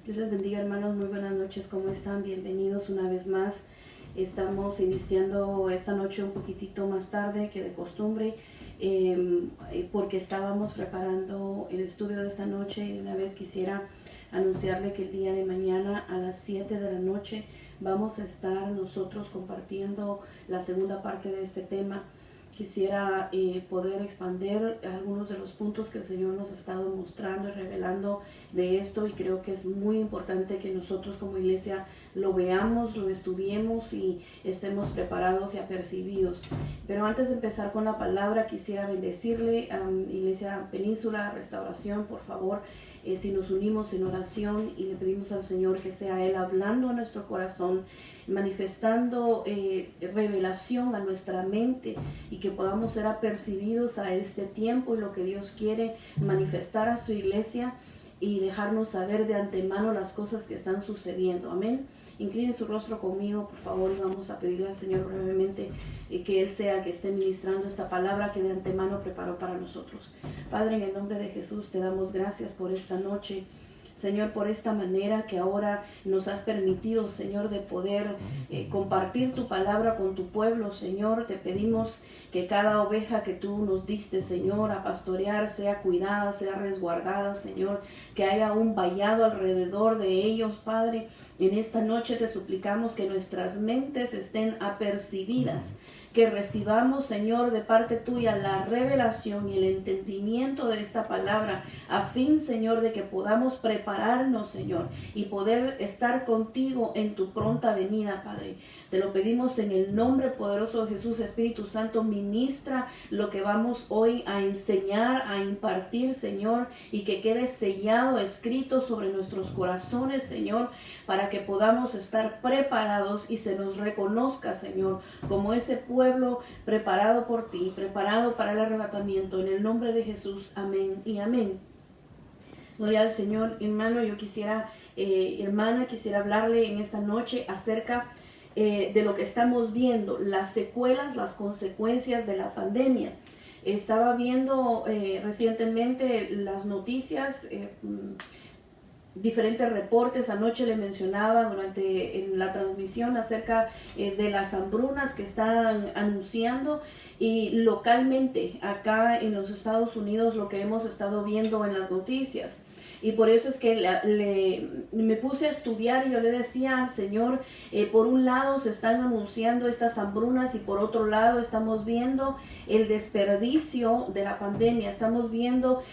Dios les bendiga, hermanos, muy buenas noches, ¿cómo están? Bienvenidos una vez más. Estamos iniciando esta noche un poquitito más tarde que de costumbre, porque estábamos preparando el estudio de esta noche y una vez quisiera anunciarle que el día de mañana a las 7 de la noche vamos a estar nosotros compartiendo la segunda parte de este tema. Quisiera poder expandir algunos de los puntos que el Señor nos ha estado mostrando y revelando de esto, y creo que es muy importante que nosotros como iglesia lo veamos, lo estudiemos y estemos preparados y apercibidos. Pero antes de empezar con la palabra, quisiera bendecirle a Iglesia Península Restauración, por favor. Si nos unimos en oración y le pedimos al Señor que sea Él hablando a nuestro corazón, manifestando revelación a nuestra mente y que podamos ser apercibidos a este tiempo y lo que Dios quiere manifestar a su iglesia y dejarnos saber de antemano las cosas que están sucediendo. Amén. Incline su rostro conmigo, por favor, y vamos a pedirle al Señor brevemente que Él sea el que esté ministrando esta palabra que de antemano preparó para nosotros. Padre, en el nombre de Jesús te damos gracias por esta noche, Señor, por esta manera que ahora nos has permitido, Señor, de poder compartir tu palabra con tu pueblo. Señor, te pedimos que cada oveja que tú nos diste, Señor, a pastorear, sea cuidada, sea resguardada, Señor, que haya un vallado alrededor de ellos, Padre. En esta noche te suplicamos que nuestras mentes estén apercibidas, que recibamos, Señor, de parte tuya la revelación y el entendimiento de esta palabra, a fin, Señor, de que podamos prepararnos, Señor, y poder estar contigo en tu pronta venida, Padre. Te lo pedimos en el nombre poderoso de Jesús. Espíritu Santo, ministra lo que vamos hoy a enseñar, a impartir, Señor, y que quede sellado, escrito sobre nuestros corazones, Señor, para que podamos estar preparados y se nos reconozca, Señor, como ese pueblo preparado por ti, preparado para el arrebatamiento. En el nombre de Jesús, amén y amén. Gloria al Señor. Hermano, yo quisiera, quisiera hablarle en esta noche acerca de lo que estamos viendo, las secuelas, las consecuencias de la pandemia. Estaba viendo recientemente las noticias, diferentes reportes. Anoche le mencionaba en la transmisión acerca de las hambrunas que están anunciando, y localmente acá en los Estados Unidos lo que hemos estado viendo en las noticias. Y por eso es que me puse a estudiar y yo le decía al Señor, por un lado se están anunciando estas hambrunas y por otro lado estamos viendo el desperdicio de la pandemia. Estamos viendo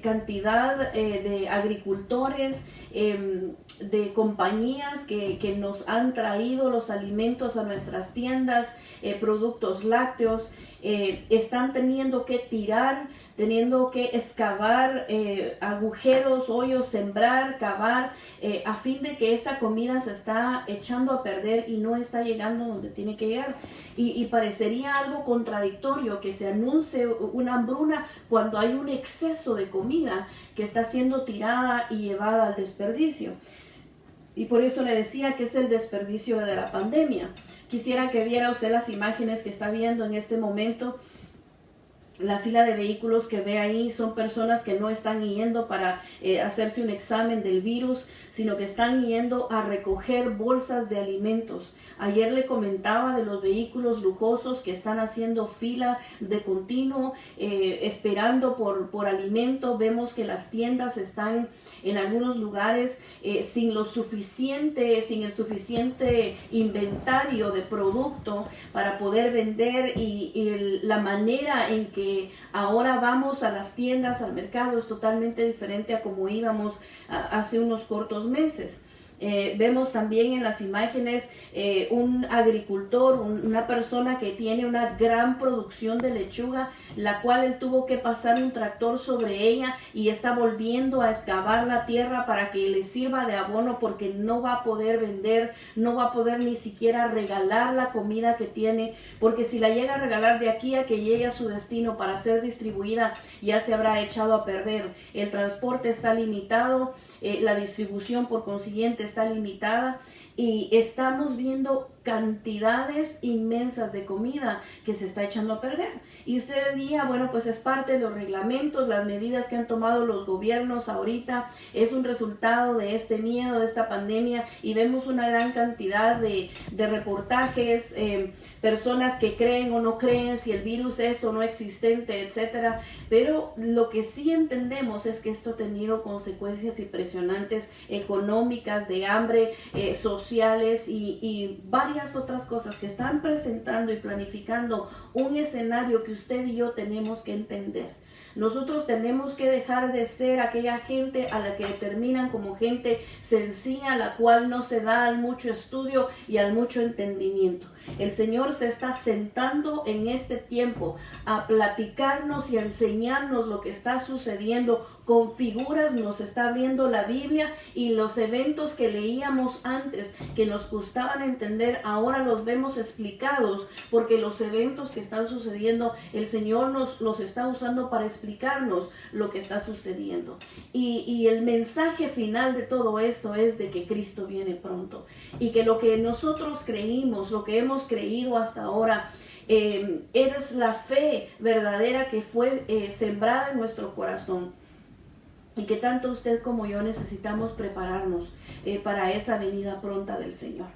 cantidad de agricultores, de compañías que nos han traído los alimentos a nuestras tiendas, productos lácteos, están teniendo que tirar, teniendo que excavar agujeros, hoyos, sembrar, cavar, a fin de que esa comida se está echando a perder y no está llegando donde tiene que llegar. Y parecería algo contradictorio que se anuncie una hambruna cuando hay un exceso de comida que está siendo tirada y llevada al desperdicio. Y por eso le decía que es el desperdicio de la pandemia. Quisiera que viera usted las imágenes que está viendo en este momento. La fila de vehículos que ve ahí son personas que no están yendo para hacerse un examen del virus, sino que están yendo a recoger bolsas de alimentos. Ayer le comentaba de los vehículos lujosos que están haciendo fila de continuo, esperando por alimento. Vemos que las tiendas están en algunos lugares sin el suficiente inventario de producto para poder vender, y la manera en que ahora vamos a las tiendas, al mercado, es totalmente diferente a como íbamos hace unos cortos meses. Vemos también en las imágenes un agricultor, una persona que tiene una gran producción de lechuga, la cual él tuvo que pasar un tractor sobre ella y está volviendo a excavar la tierra para que le sirva de abono, porque no va a poder vender, no va a poder ni siquiera regalar la comida que tiene, porque si la llega a regalar de aquí a que llegue a su destino para ser distribuida, ya se habrá echado a perder. El transporte está limitado, la distribución por consiguiente está limitada, y estamos viendo cantidades inmensas de comida que se está echando a perder. Y usted diría, bueno, pues es parte de los reglamentos, las medidas que han tomado los gobiernos ahorita, es un resultado de este miedo, de esta pandemia, y vemos una gran cantidad de reportajes, personas que creen o no creen si el virus es o no existente, etcétera. Pero lo que sí entendemos es que esto ha tenido consecuencias impresionantes económicas, de hambre, sociales y varias otras cosas que están presentando y planificando un escenario que usted y yo tenemos que entender. Nosotros tenemos que dejar de ser aquella gente a la que determinan como gente sencilla, la cual no se da al mucho estudio y al mucho entendimiento. El Señor se está sentando en este tiempo a platicarnos y a enseñarnos lo que está sucediendo con figuras. Nos está abriendo la Biblia, y los eventos que leíamos antes, que nos costaban entender, ahora los vemos explicados, porque los eventos que están sucediendo, el Señor nos los está usando para explicarnos lo que está sucediendo. Y el mensaje final de todo esto es de que Cristo viene pronto, y que lo que nosotros creímos, lo que hemos creído hasta ahora, es la fe verdadera que fue sembrada en nuestro corazón, y que tanto usted como yo necesitamos prepararnos para esa venida pronta del Señor.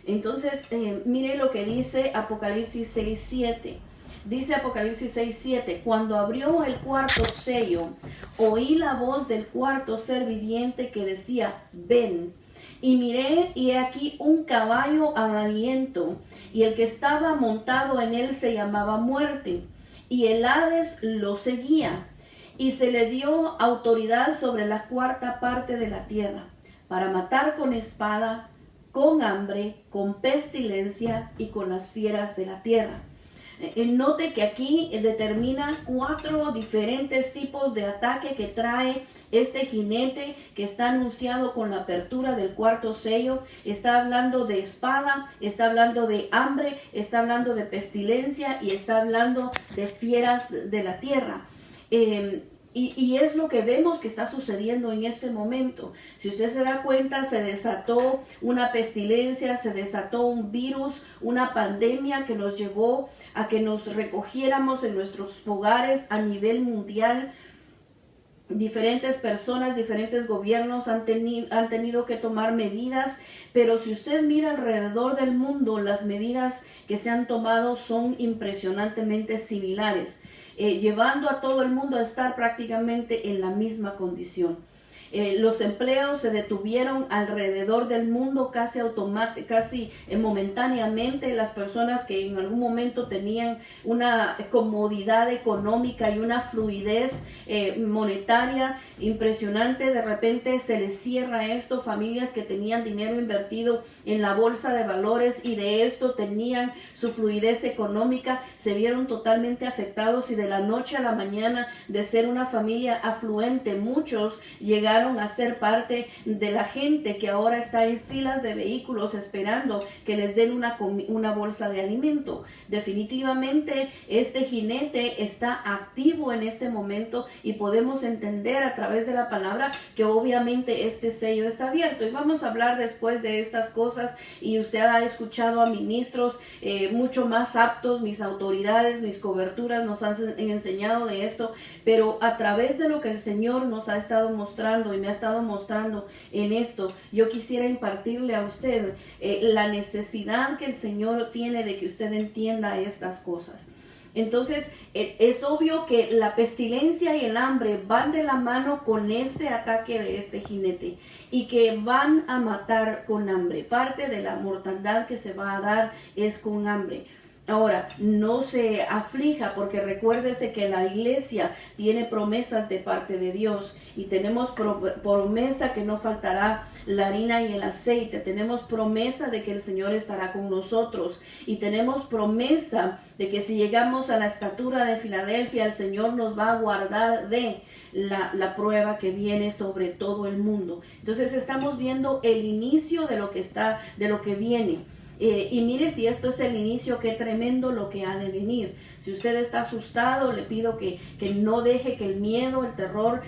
Entonces, mire lo que dice Apocalipsis 6:7. Dice Apocalipsis 6:7, cuando abrió el cuarto sello, oí la voz del cuarto ser viviente que decía, ven. Y miré, y he aquí un caballo amarillento, y el que estaba montado en él se llamaba Muerte, y el Hades lo seguía, y se le dio autoridad sobre la cuarta parte de la tierra, para matar con espada, con hambre, con pestilencia y con las fieras de la tierra. Note que aquí determina 4 diferentes tipos de ataque que trae este jinete que está anunciado con la apertura del cuarto sello. Está hablando de espada, está hablando de hambre, está hablando de pestilencia y está hablando de fieras de la tierra. Y es lo que vemos que está sucediendo en este momento. Si usted se da cuenta, se desató una pestilencia, se desató un virus, una pandemia que nos llevó a que nos recogiéramos en nuestros hogares a nivel mundial. Diferentes personas, diferentes gobiernos han tenido que tomar medidas, pero si usted mira alrededor del mundo, las medidas que se han tomado son impresionantemente similares, llevando a todo el mundo a estar prácticamente en la misma condición. Los empleos se detuvieron alrededor del mundo casi momentáneamente. Las personas que en algún momento tenían una comodidad económica y una fluidez monetaria impresionante, de repente se les cierra esto. Familias que tenían dinero invertido en la bolsa de valores y de esto tenían su fluidez económica, se vieron totalmente afectados, y de la noche a la mañana, de ser una familia afluente, muchos llegaron a ser parte de la gente que ahora está en filas de vehículos esperando que les den una bolsa de alimento. Definitivamente este jinete está activo en este momento, y podemos entender a través de la palabra que obviamente este sello está abierto. Y vamos a hablar después de estas cosas, y usted ha escuchado a ministros mucho más aptos, mis autoridades, mis coberturas nos han enseñado de esto, pero a través de lo que el Señor nos ha estado mostrando y me ha estado mostrando en esto, yo quisiera impartirle a usted la necesidad que el Señor tiene de que usted entienda estas cosas. Entonces, es obvio que la pestilencia y el hambre van de la mano con este ataque de este jinete, y que van a matar con hambre. Parte de la mortandad que se va a dar es con hambre. Ahora, no se aflija, porque recuérdese que la iglesia tiene promesas de parte de Dios, y tenemos promesa que no faltará la harina y el aceite. Tenemos promesa de que el Señor estará con nosotros, y tenemos promesa de que si llegamos a la estatura de Filadelfia, el Señor nos va a guardar de la prueba que viene sobre todo el mundo. Entonces estamos viendo el inicio de lo que viene. Y mire, si esto es el inicio, qué tremendo lo que ha de venir. Si usted está asustado, le pido que no deje que el miedo, el terror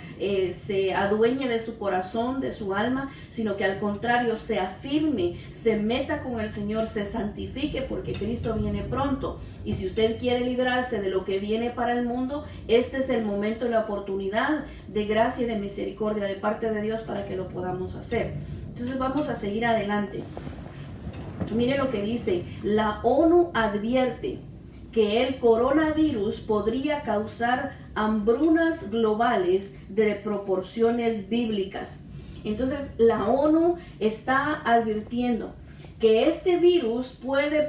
se adueñe de su corazón, de su alma, sino que al contrario se afirme, se meta con el Señor, se santifique, porque Cristo viene pronto. Y si usted quiere librarse de lo que viene para el mundo, este es el momento y la oportunidad de gracia y de misericordia de parte de Dios para que lo podamos hacer. Entonces vamos a seguir adelante. Mire lo que dice: la ONU advierte que el coronavirus podría causar hambrunas globales de proporciones bíblicas. Entonces la ONU está advirtiendo que este virus puede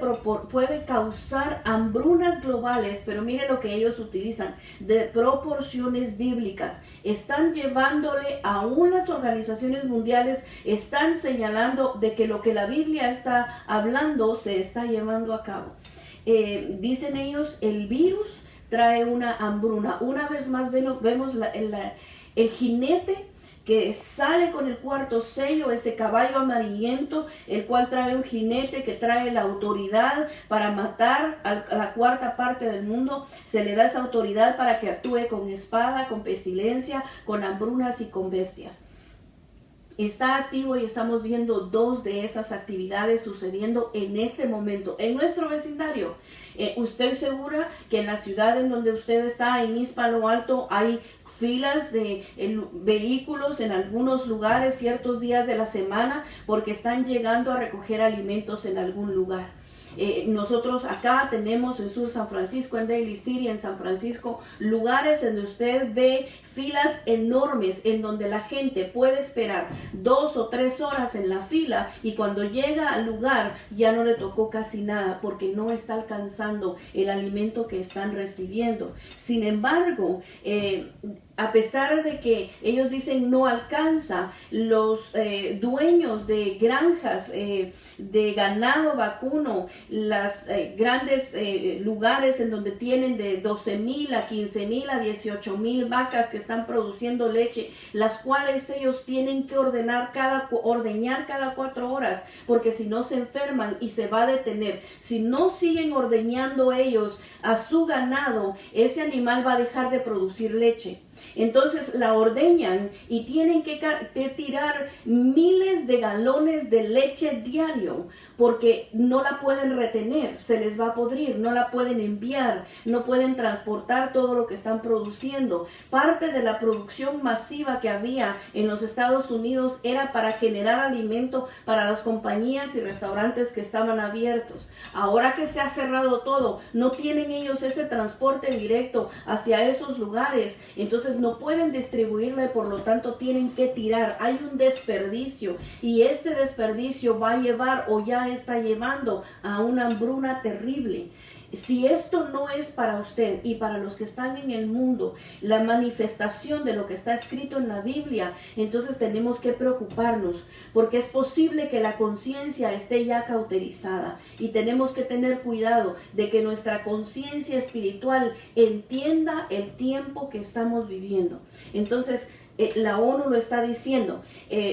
causar hambrunas globales, pero mire lo que ellos utilizan, de proporciones bíblicas. Están llevándole, aún las organizaciones mundiales están señalando de que lo que la Biblia está hablando se está llevando a cabo. Dicen ellos, el virus trae una hambruna. Una vez más vemos el jinete que sale con el cuarto sello, ese caballo amarillento, el cual trae un jinete que trae la autoridad para matar a la cuarta parte del mundo. Se le da esa autoridad para que actúe con espada, con pestilencia, con hambrunas y con bestias. Está activo y estamos viendo dos de esas actividades sucediendo en este momento en nuestro vecindario. Estoy segura que en la ciudad en donde usted está, en East Palo Alto, hay filas de vehículos en algunos lugares ciertos días de la semana porque están llegando a recoger alimentos en algún lugar. Nosotros acá tenemos en Sur San Francisco, en Daly City, en San Francisco, lugares en donde usted ve filas enormes en donde la gente puede esperar 2 o 3 horas en la fila y cuando llega al lugar ya no le tocó casi nada porque no está alcanzando el alimento que están recibiendo. Sin embargo, a pesar de que ellos dicen no alcanza, los dueños de granjas de ganado vacuno, las grandes lugares en donde tienen de 12,000 a 15,000 a 18,000 vacas que están produciendo leche, las cuales ellos tienen que ordeñar cada 4 horas, porque si no se enferman y se va a detener. Si no siguen ordeñando ellos a su ganado, ese animal va a dejar de producir leche. Entonces la ordeñan y tienen que tirar miles de galones de leche diario porque no la pueden retener, se les va a podrir, no la pueden enviar, no pueden transportar todo lo que están produciendo. Parte de la producción masiva que había en los Estados Unidos era para generar alimento para las compañías y restaurantes que estaban abiertos. Ahora que se ha cerrado todo, no tienen ellos ese transporte directo hacia esos lugares, entonces no pueden distribuirle, por lo tanto tienen que tirar. Hay un desperdicio y este desperdicio va a llevar o ya está llevando a una hambruna terrible. Si esto no es para usted y para los que están en el mundo la manifestación de lo que está escrito en la Biblia, entonces tenemos que preocuparnos porque es posible que la conciencia esté ya cauterizada y tenemos que tener cuidado de que nuestra conciencia espiritual entienda el tiempo que estamos viviendo. Entonces, la ONU lo está diciendo.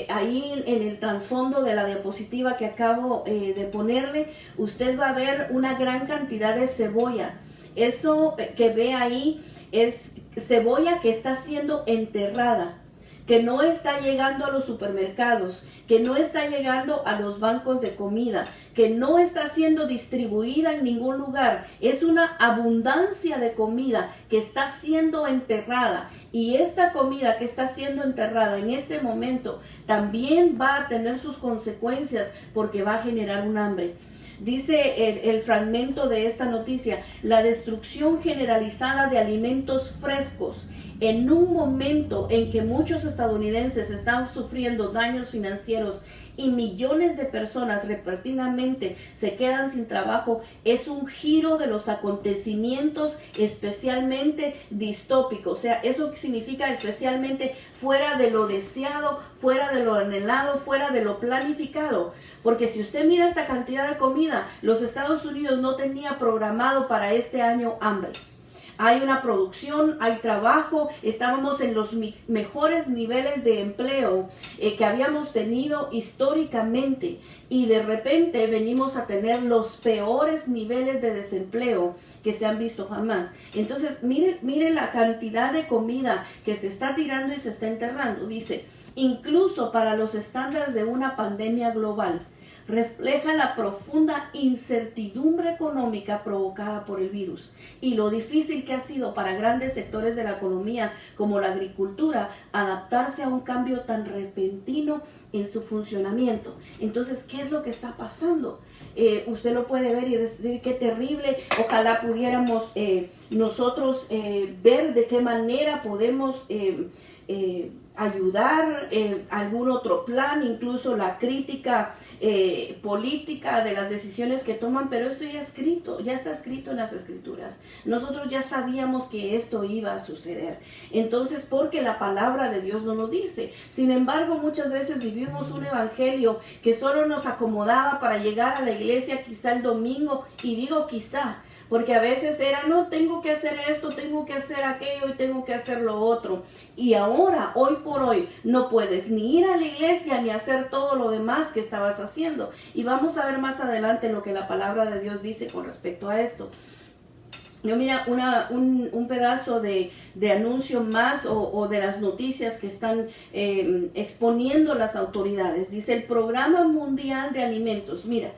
Ahí en el trasfondo de la diapositiva que acabo de ponerle, usted va a ver una gran cantidad de cebolla. Eso que ve ahí es cebolla que está siendo enterrada, que no está llegando a los supermercados, que no está llegando a los bancos de comida, que no está siendo distribuida en ningún lugar. Es una abundancia de comida que está siendo enterrada. Y esta comida que está siendo enterrada en este momento también va a tener sus consecuencias porque va a generar un hambre. Dice el fragmento de esta noticia: la destrucción generalizada de alimentos frescos en un momento en que muchos estadounidenses están sufriendo daños financieros y millones de personas repentinamente se quedan sin trabajo, es un giro de los acontecimientos especialmente distópicos. O sea, eso significa especialmente fuera de lo deseado, fuera de lo anhelado, fuera de lo planificado. Porque si usted mira esta cantidad de comida, los Estados Unidos no tenía programado para este año hambre. hay una producción, hay trabajo, estábamos en los mejores niveles de empleo que habíamos tenido históricamente, y de repente venimos a tener los peores niveles de desempleo que se han visto jamás. Entonces, mire la cantidad de comida que se está tirando y se está enterrando. Dice, incluso para los estándares de una pandemia global, refleja la profunda incertidumbre económica provocada por el virus y lo difícil que ha sido para grandes sectores de la economía como la agricultura adaptarse a un cambio tan repentino en su funcionamiento. Entonces, ¿qué es lo que está pasando? Usted lo puede ver y decir qué terrible. Ojalá pudiéramos nosotros ver de qué manera podemos ayudar, algún otro plan, incluso la crítica política de las decisiones que toman, pero esto ya está escrito en las escrituras. Nosotros ya sabíamos que esto iba a suceder. Entonces, porque la palabra de Dios no lo dice. Sin embargo, muchas veces vivimos un evangelio que solo nos acomodaba para llegar a la iglesia quizá el domingo, y digo quizá, porque a veces era, no, tengo que hacer esto, tengo que hacer aquello y tengo que hacer lo otro. Y ahora, hoy por hoy, no puedes ni ir a la iglesia ni hacer todo lo demás que estabas haciendo. Y vamos a ver más adelante lo que la palabra de Dios dice con respecto a esto. Yo mira un pedazo de anuncio más o de las noticias que están exponiendo las autoridades. Dice el Programa Mundial de Alimentos. Mira,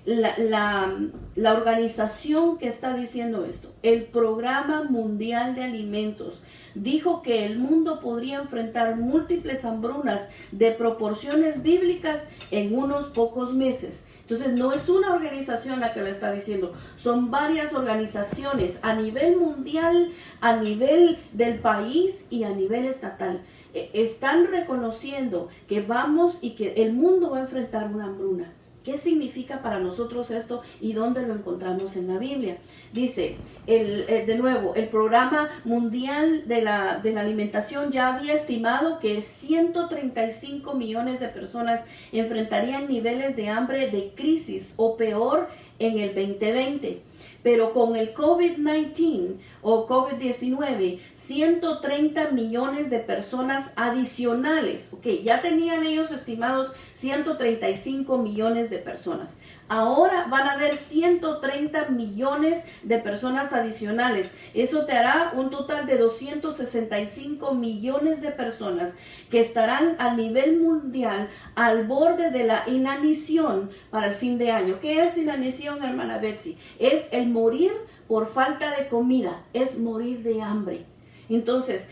la organización que está diciendo esto, el Programa Mundial de Alimentos, dijo que el mundo podría enfrentar múltiples hambrunas de proporciones bíblicas en unos pocos meses. Entonces, no es una organización la que lo está diciendo, son varias organizaciones a nivel mundial, a nivel del país y a nivel estatal. Están reconociendo que vamos y que el mundo va a enfrentar una hambruna. ¿Qué significa para nosotros esto y dónde lo encontramos en la Biblia? Dice, de nuevo, el Programa Mundial de la Alimentación ya había estimado que 135 millones de personas enfrentarían niveles de hambre de crisis o peor en el 2020. Pero con el COVID-19 o COVID-19, 130 millones de personas adicionales. Ok, ya tenían ellos estimados 135 millones de personas. Ahora van a haber 130 millones de personas adicionales. Eso te hará un total de 265 millones de personas que estarán a nivel mundial al borde de la inanición para el fin de año. ¿Qué es inanición, hermana Betsy? Es el morir por falta de comida, es morir de hambre. Entonces,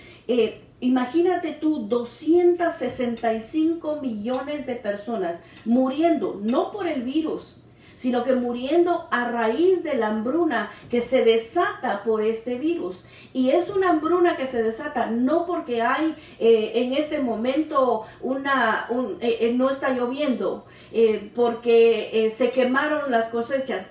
imagínate tú 265 millones de personas muriendo, no por el virus, sino que muriendo a raíz de la hambruna que se desata por este virus. Y es una hambruna que se desata no porque hay en este momento no está lloviendo, porque se quemaron las cosechas.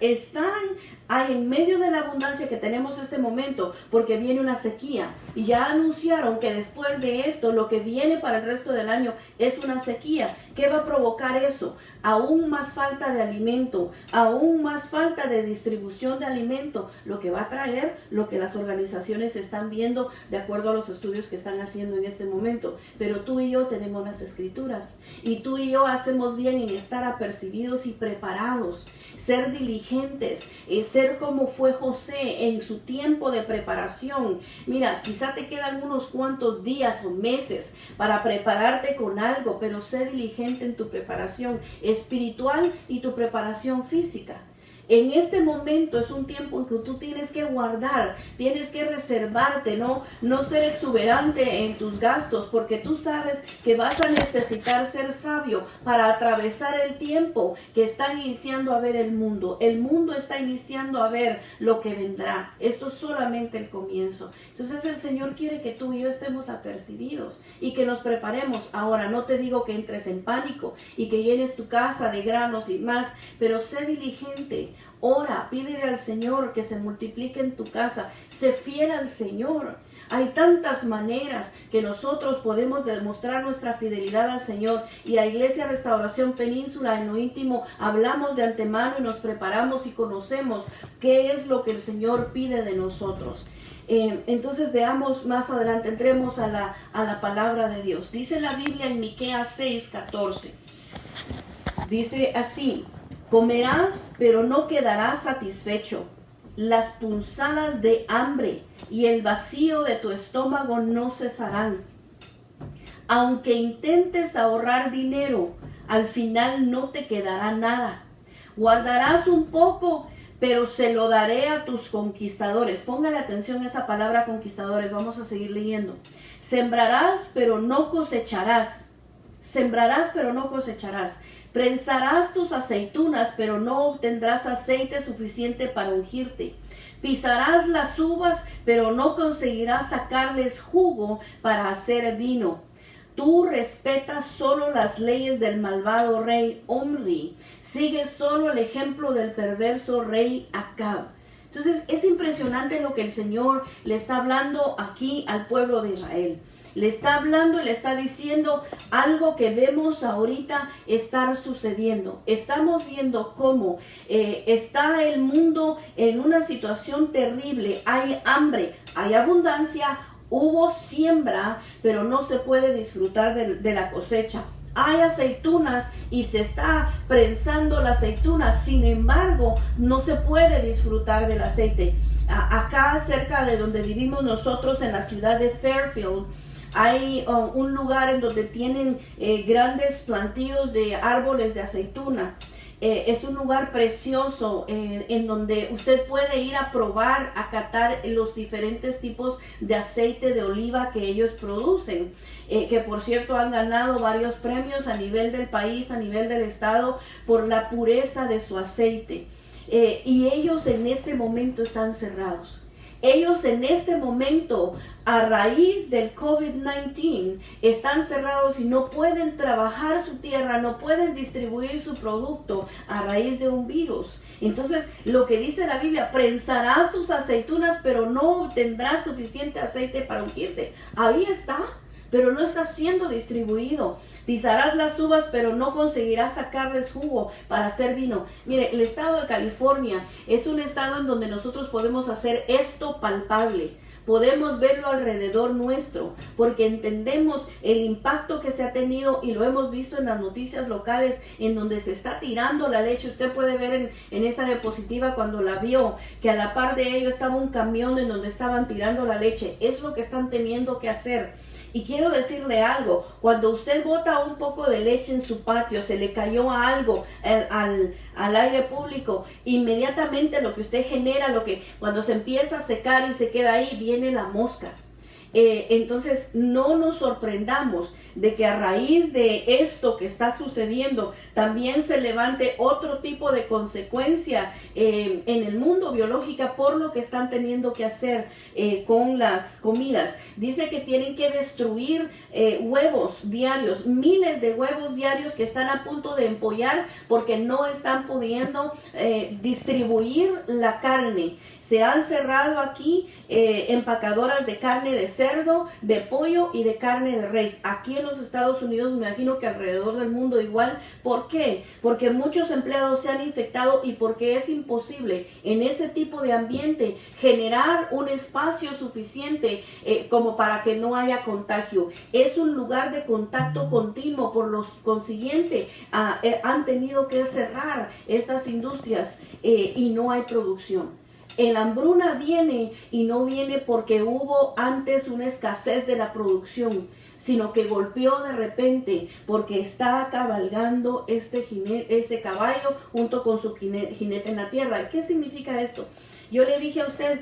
Hay en medio de la abundancia que tenemos este momento porque viene una sequía. Y ya anunciaron que después de esto lo que viene para el resto del año es una sequía. ¿Qué va a provocar eso? Aún más falta de alimento, aún más falta de distribución de alimento, lo que va a traer lo que las organizaciones están viendo de acuerdo a los estudios que están haciendo en este momento. Pero tú y yo tenemos las escrituras y tú y yo hacemos bien en estar apercibidos y preparados, ser diligentes, ser como fue José en su tiempo de preparación. Mira, quizá te quedan unos cuantos días o meses para prepararte con algo, pero sé diligente en tu preparación espiritual y tu preparación física. En este momento es un tiempo en que tú tienes que guardar, tienes que reservarte, no ser exuberante en tus gastos, porque tú sabes que vas a necesitar ser sabio para atravesar el tiempo que está iniciando a ver el mundo. El mundo está iniciando a ver lo que vendrá. Esto es solamente el comienzo. Entonces el Señor quiere que tú y yo estemos apercibidos y que nos preparemos. Ahora, no te digo que entres en pánico y que llenes tu casa de granos y más, pero sé diligente. Ora, pídele al Señor que se multiplique en tu casa. Sé fiel al Señor. Hay tantas maneras que nosotros podemos demostrar nuestra fidelidad al Señor. Y a Iglesia Restauración Península, en lo íntimo, hablamos de antemano y nos preparamos y conocemos qué es lo que el Señor pide de nosotros. Entonces veamos más adelante, entremos a la palabra de Dios. Dice la Biblia en Miqueas 6:14. Dice así: comerás, pero no quedarás satisfecho. Las punzadas de hambre y el vacío de tu estómago no cesarán. Aunque intentes ahorrar dinero, al final no te quedará nada. Guardarás un poco, pero se lo daré a tus conquistadores. Póngale atención a esa palabra conquistadores. Vamos a seguir leyendo. Sembrarás, pero no cosecharás. Sembrarás, pero no cosecharás. Prensarás tus aceitunas, pero no obtendrás aceite suficiente para ungirte. Pisarás las uvas, pero no conseguirás sacarles jugo para hacer vino. Tú respetas solo las leyes del malvado rey Omri. Sigues solo el ejemplo del perverso rey Acab. Entonces es impresionante lo que el Señor le está hablando aquí al pueblo de Israel. Le está hablando y le está diciendo algo que vemos ahorita estar sucediendo. Estamos viendo cómo está el mundo en una situación terrible. Hay hambre, hay abundancia, hubo siembra, pero no se puede disfrutar de la cosecha. Hay aceitunas y se está prensando la aceituna, sin embargo, no se puede disfrutar del aceite. Acá cerca de donde vivimos nosotros, en la ciudad de Fairfield, hay un lugar en donde tienen grandes plantíos de árboles de aceituna. Es un lugar precioso en donde usted puede ir a probar, a catar los diferentes tipos de aceite de oliva que ellos producen, que por cierto han ganado varios premios a nivel del país, a nivel del estado, por la pureza de su aceite. Y ellos en este momento están cerrados. Ellos en este momento, a raíz del COVID-19, están cerrados y no pueden trabajar su tierra, no pueden distribuir su producto a raíz de un virus. Entonces, lo que dice la Biblia: prensarás tus aceitunas, pero no obtendrás suficiente aceite para ungirte. Ahí está, pero no está siendo distribuido. Pisarás las uvas, pero no conseguirás sacarles jugo para hacer vino. Mire, el estado de California es un estado en donde nosotros podemos hacer esto palpable. Podemos verlo alrededor nuestro, porque entendemos el impacto que se ha tenido y lo hemos visto en las noticias locales, en donde se está tirando la leche. Usted puede ver en esa diapositiva cuando la vio, que a la par de ello estaba un camión en donde estaban tirando la leche. Es lo que están teniendo que hacer. Y quiero decirle algo: cuando usted bota un poco de leche en su patio, se le cayó algo al aire público, inmediatamente lo que usted genera, cuando se empieza a secar y se queda ahí, viene la mosca. Entonces no nos sorprendamos de que a raíz de esto que está sucediendo también se levante otro tipo de consecuencia en el mundo biológico por lo que están teniendo que hacer con las comidas. Dice que tienen que destruir huevos diarios, miles de huevos diarios que están a punto de empollar porque no están pudiendo distribuir la carne. Se han cerrado aquí empacadoras de carne de cerdo, de pollo y de carne de res. Aquí en los Estados Unidos, me imagino que alrededor del mundo igual. ¿Por qué? Porque muchos empleados se han infectado y porque es imposible en ese tipo de ambiente generar un espacio suficiente como para que no haya contagio. Es un lugar de contacto continuo, por lo consiguiente han tenido que cerrar estas industrias y no hay producción. El hambruna viene y no viene porque hubo antes una escasez de la producción, sino que golpeó de repente porque está cabalgando este caballo junto con su jinete en la tierra. ¿Qué significa esto? Yo le dije a usted,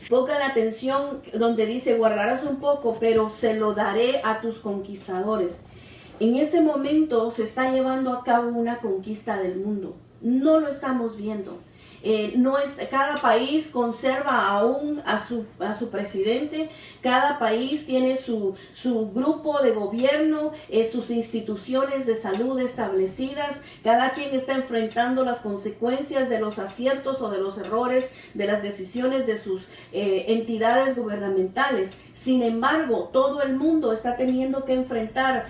ponga la atención donde dice: guardarás un poco, pero se lo daré a tus conquistadores. En este momento se está llevando a cabo una conquista del mundo. No lo estamos viendo. Cada país conserva aún a su presidente, cada país tiene su grupo de gobierno, sus instituciones de salud establecidas, cada quien está enfrentando las consecuencias de los aciertos o de los errores de las decisiones de sus entidades gubernamentales. Sin embargo, todo el mundo está teniendo que enfrentar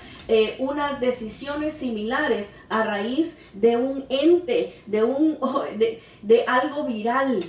unas decisiones similares a raíz de un ente, de algo viral.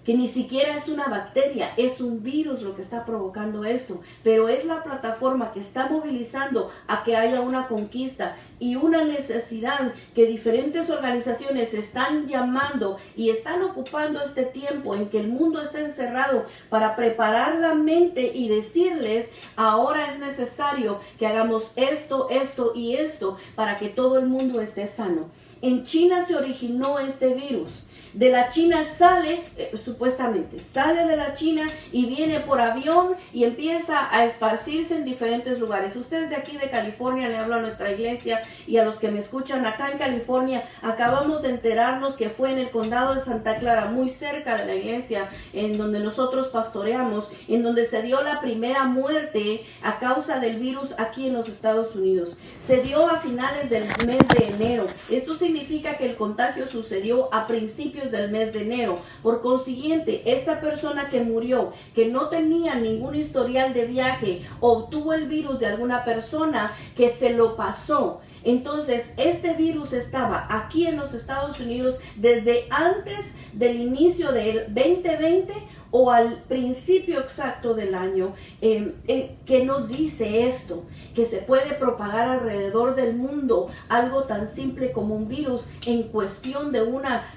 que ni siquiera es una bacteria, es un virus lo que está provocando esto, pero es la plataforma que está movilizando a que haya una conquista y una necesidad que diferentes organizaciones están llamando y están ocupando este tiempo en que el mundo está encerrado para preparar la mente y decirles, ahora es necesario que hagamos esto, esto y esto para que todo el mundo esté sano. En China se originó este virus. De la China sale, supuestamente, sale de la China y viene por avión y empieza a esparcirse en diferentes lugares. Ustedes de aquí de California, le hablo a nuestra iglesia y a los que me escuchan acá en California, acabamos de enterarnos que fue en el condado de Santa Clara, muy cerca de la iglesia en donde nosotros pastoreamos, en donde se dio la primera muerte a causa del virus aquí en los Estados Unidos. Se dio a finales del mes de enero. Esto significa que el contagio sucedió a principios del mes de enero. Por consiguiente, esta persona que murió, que no tenía ningún historial de viaje, obtuvo el virus de alguna persona que se lo pasó. Entonces, este virus estaba aquí en los Estados Unidos desde antes del inicio del 2020 o al principio exacto del año. ¿Qué nos dice esto? Que se puede propagar alrededor del mundo algo tan simple como un virus en cuestión de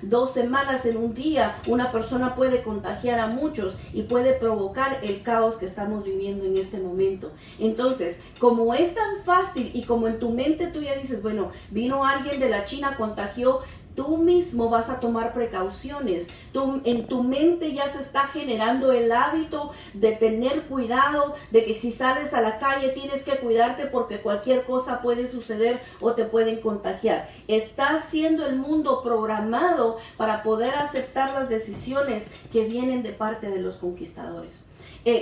2 semanas. En un día una persona puede contagiar a muchos y puede provocar el caos que estamos viviendo en este momento. Entonces, como es tan fácil y como en tu mente tú ya dices, bueno, vino alguien de la China, contagió, tú mismo vas a tomar precauciones. En tu mente ya se está generando el hábito de tener cuidado, de que si sales a la calle tienes que cuidarte porque cualquier cosa puede suceder o te pueden contagiar. Está siendo el mundo programado para poder aceptar las decisiones que vienen de parte de los conquistadores.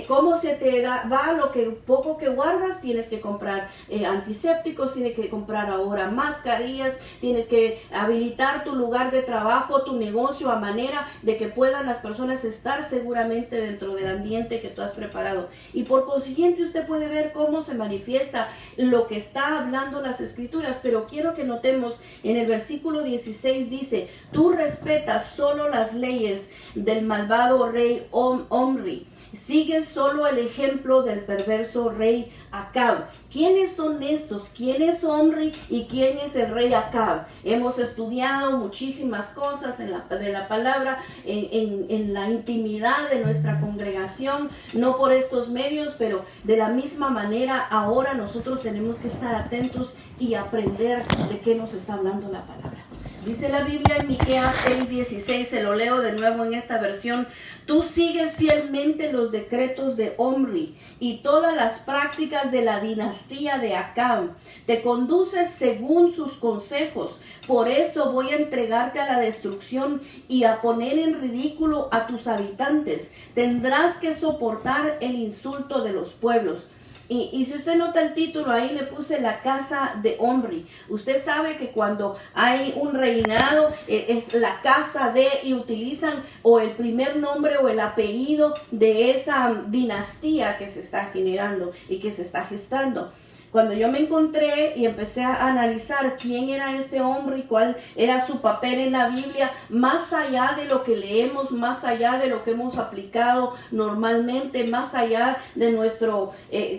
¿Cómo se te va lo que poco que guardas? Tienes que comprar antisépticos, tienes que comprar ahora mascarillas, tienes que habilitar tu lugar de trabajo, tu negocio a manera de que puedan las personas estar seguramente dentro del ambiente que tú has preparado. Y por consiguiente usted puede ver cómo se manifiesta lo que está hablando las escrituras, pero quiero que notemos en el versículo 16 dice, tú respetas solo las leyes del malvado rey Omri. Sigues solo el ejemplo del perverso rey Acab. ¿Quiénes son estos? ¿Quién es Omri y quién es el rey Acab? Hemos estudiado muchísimas cosas de la palabra en la intimidad de nuestra congregación, no por estos medios, pero de la misma manera ahora nosotros tenemos que estar atentos y aprender de qué nos está hablando la palabra. Dice la Biblia en Miqueas 6:16, se lo leo de nuevo en esta versión. Tú sigues fielmente los decretos de Omri y todas las prácticas de la dinastía de Acab. Te conduces según sus consejos. Por eso voy a entregarte a la destrucción y a poner en ridículo a tus habitantes. Tendrás que soportar el insulto de los pueblos. Y si usted nota el título, ahí le puse la casa de Omri. Usted sabe que cuando hay un reinado es la casa de, y utilizan o el primer nombre o el apellido de esa dinastía que se está generando y que se está gestando. Cuando yo me encontré y empecé a analizar quién era este hombre y cuál era su papel en la Biblia, más allá de lo que leemos, más allá de lo que hemos aplicado normalmente, más allá de nuestro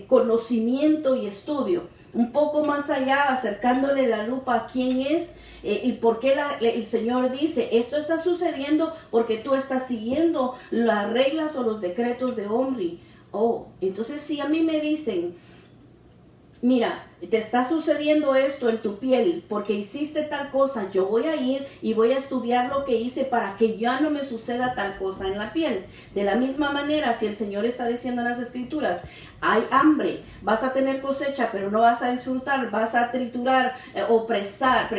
conocimiento y estudio, un poco más allá, acercándole la lupa a quién es y por qué el Señor dice, esto está sucediendo porque tú estás siguiendo las reglas o los decretos de Omri. Entonces si a mí me dicen, mira, te está sucediendo esto en tu piel porque hiciste tal cosa, yo voy a ir y voy a estudiar lo que hice para que ya no me suceda tal cosa en la piel. De la misma manera, si el Señor está diciendo en las Escrituras, hay hambre, vas a tener cosecha, pero no vas a disfrutar, vas a triturar o prensar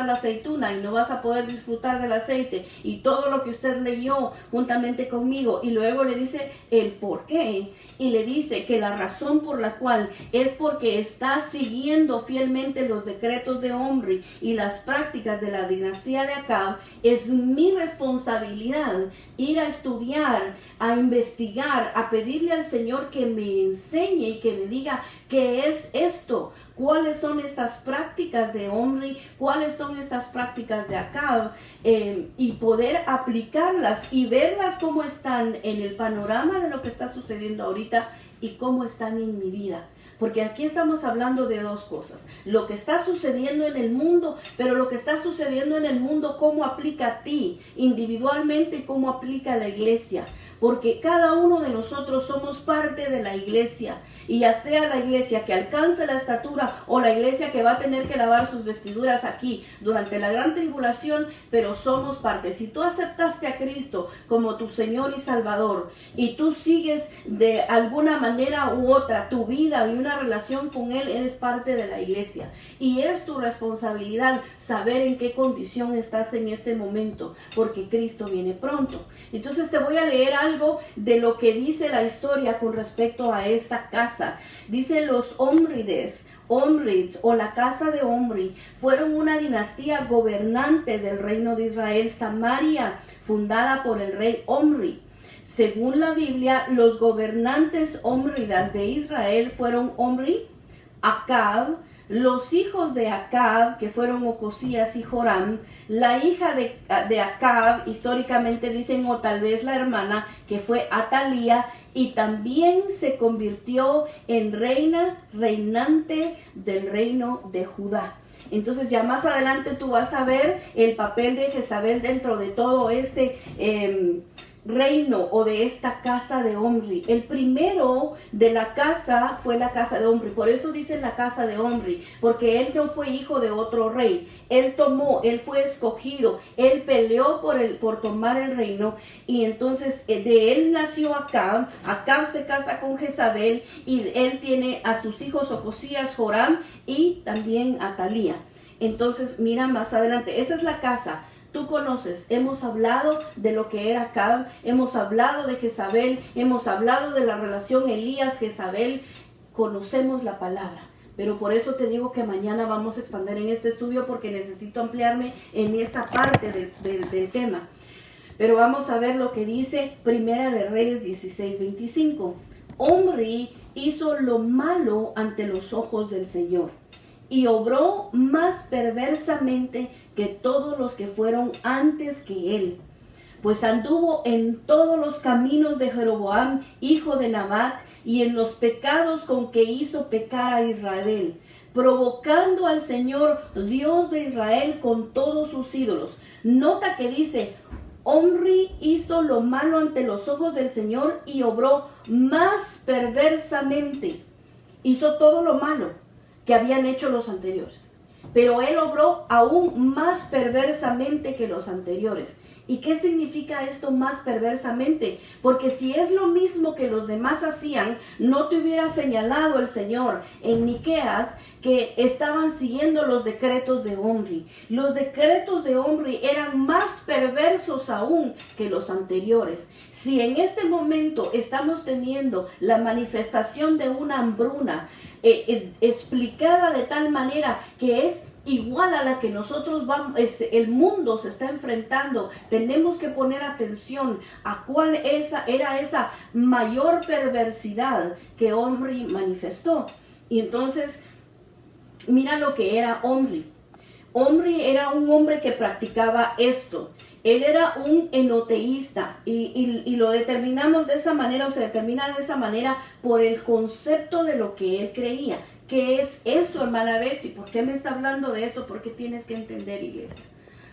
la aceituna y no vas a poder disfrutar del aceite y todo lo que usted leyó juntamente conmigo, y luego le dice el por qué, y le dice que la razón por la cual es porque está siguiendo fielmente los decretos de Omri y las prácticas de la dinastía de Acab. Es mi responsabilidad ir a estudiar, a investigar, a pedirle al Señor que me enseñe enseñe y que me diga qué es esto, cuáles son estas prácticas de Omri, cuáles son estas prácticas de Acab, y poder aplicarlas y verlas cómo están en el panorama de lo que está sucediendo ahorita y cómo están en mi vida. Porque aquí estamos hablando de dos cosas: lo que está sucediendo en el mundo, pero lo que está sucediendo en el mundo, cómo aplica a ti individualmente y cómo aplica a la iglesia. Porque cada uno de nosotros somos parte de la iglesia, y ya sea la iglesia que alcance la estatura o la iglesia que va a tener que lavar sus vestiduras aquí durante la gran tribulación, pero somos parte. Si tú aceptaste a Cristo como tu Señor y Salvador y tú sigues de alguna manera u otra tu vida y una relación con Él, eres parte de la iglesia, y es tu responsabilidad saber en qué condición estás en este momento, porque Cristo viene pronto. Entonces te voy a leer algo de lo que dice la historia con respecto a esta casa. Dice: los Omrides o la casa de Omri fueron una dinastía gobernante del reino de Israel, Samaria, fundada por el rey Omri. Según la Biblia, los gobernantes omridas de Israel fueron Omri, Acab, los hijos de Acab, que fueron Ocosías y Joram, la hija de Acab, históricamente dicen, o tal vez la hermana, que fue Atalía, y también se convirtió en reinante del reino de Judá. Entonces ya más adelante tú vas a ver el papel de Jezabel dentro de todo este reino o de esta casa de Omri. El primero de la casa fue la casa de Omri. Por eso dicen la casa de Omri, porque él no fue hijo de otro rey. Él fue escogido, él peleó por tomar el reino, y entonces de él nació Acab. Acab se casa con Jezabel y él tiene a sus hijos Ocosías, Joram y también Atalía. Entonces mira más adelante, esa es la casa. Tú conoces, hemos hablado de lo que era Acab, hemos hablado de Jezabel, hemos hablado de la relación Elías-Jezabel, conocemos la palabra. Pero por eso te digo que mañana vamos a expandir en este estudio, porque necesito ampliarme en esa parte del tema. Pero vamos a ver lo que dice Primera de Reyes 16:25. Omri hizo lo malo ante los ojos del Señor y obró más perversamente que todos los que fueron antes que él, pues anduvo en todos los caminos de Jeroboam, hijo de Nabat, y en los pecados con que hizo pecar a Israel, provocando al Señor, Dios de Israel, con todos sus ídolos. Nota que dice: Omri hizo lo malo ante los ojos del Señor y obró más perversamente. Hizo todo lo malo que habían hecho los anteriores, pero él obró aún más perversamente que los anteriores. ¿Y qué significa esto, más perversamente? Porque si es lo mismo que los demás hacían, no te hubiera señalado el Señor en Miqueas que estaban siguiendo los decretos de Omri. Los decretos de Omri eran más perversos aún que los anteriores. Si en este momento estamos teniendo la manifestación de una hambruna explicada de tal manera que es igual a la que nosotros el mundo se está enfrentando, tenemos que poner atención a cuál era esa mayor perversidad que Omri manifestó. Y entonces, mira lo que era Omri. Omri era un hombre que practicaba esto. Él era un enoteísta y lo determinamos de esa manera, o se determina de esa manera por el concepto de lo que él creía. ¿Qué es eso, hermana Betsy? ¿Por qué me está hablando de esto? Porque tienes que entender, iglesia.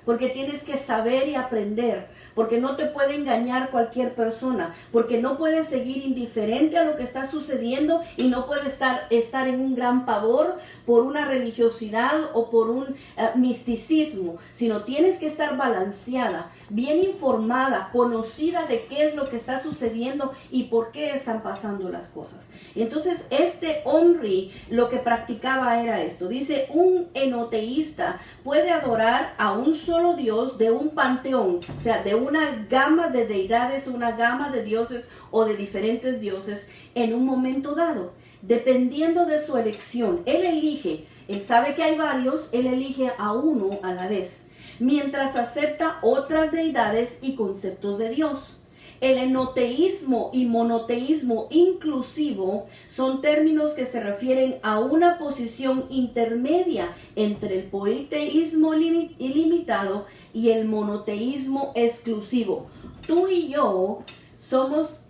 Porque tienes que saber y aprender, porque no te puede engañar cualquier persona, porque no puedes seguir indiferente a lo que está sucediendo y no puedes estar en un gran pavor por una religiosidad o por un misticismo, sino tienes que estar balanceada, bien informada, conocida de qué es lo que está sucediendo y por qué están pasando las cosas. Entonces este Omri lo que practicaba era esto. Dice: un enoteísta puede adorar a un solo Dios de un panteón, o sea, de una gama de deidades, una gama de dioses o de diferentes dioses en un momento dado, dependiendo de su elección. Él sabe que hay varios, él elige a uno a la vez, mientras acepta otras deidades y conceptos de Dios. El enoteísmo y monoteísmo inclusivo son términos que se refieren a una posición intermedia entre el politeísmo ilimitado y el monoteísmo exclusivo. Tú y yo somos,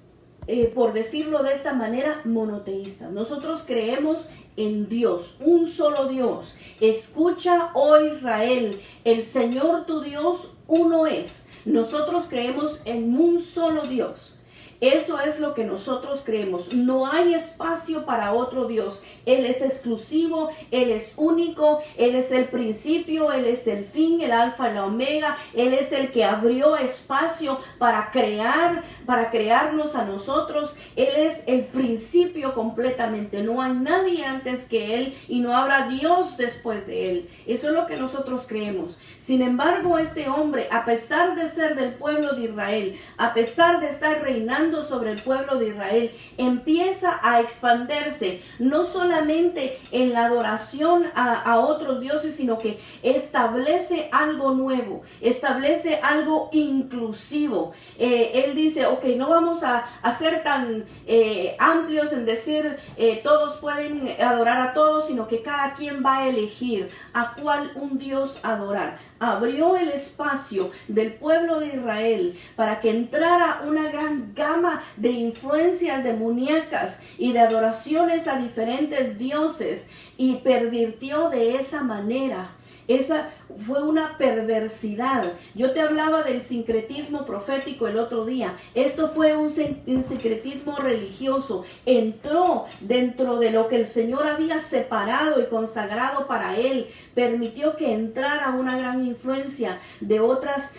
por decirlo de esta manera, monoteístas. Nosotros creemos en Dios, un solo Dios. Escucha, oh Israel, el Señor tu Dios uno es. Nosotros creemos en un solo Dios. Eso es lo que nosotros creemos. No hay espacio para otro Dios. Él es exclusivo, Él es único, Él es el principio, Él es el fin, el alfa y la omega. Él es el que abrió espacio para crearnos a nosotros. Él es el principio completamente. No hay nadie antes que Él y no habrá Dios después de Él. Eso es lo que nosotros creemos. Sin embargo, este hombre, a pesar de ser del pueblo de Israel, a pesar de estar reinando sobre el pueblo de Israel, empieza a expandirse, no solamente en la adoración a otros dioses, sino que establece algo nuevo, establece algo inclusivo. Él dice, ok, no vamos a ser tan amplios en decir todos pueden adorar a todos, sino que cada quien va a elegir a cuál un Dios adorar. Abrió el espacio del pueblo de Israel para que entrara una gran gama de influencias demoníacas y de adoraciones a diferentes dioses y pervirtió de esa manera. Esa fue una perversidad. Yo te hablaba del sincretismo profético el otro día. Esto fue un sincretismo religioso. Entró dentro de lo que el Señor había separado y consagrado para él. Permitió que entrara una gran influencia de otras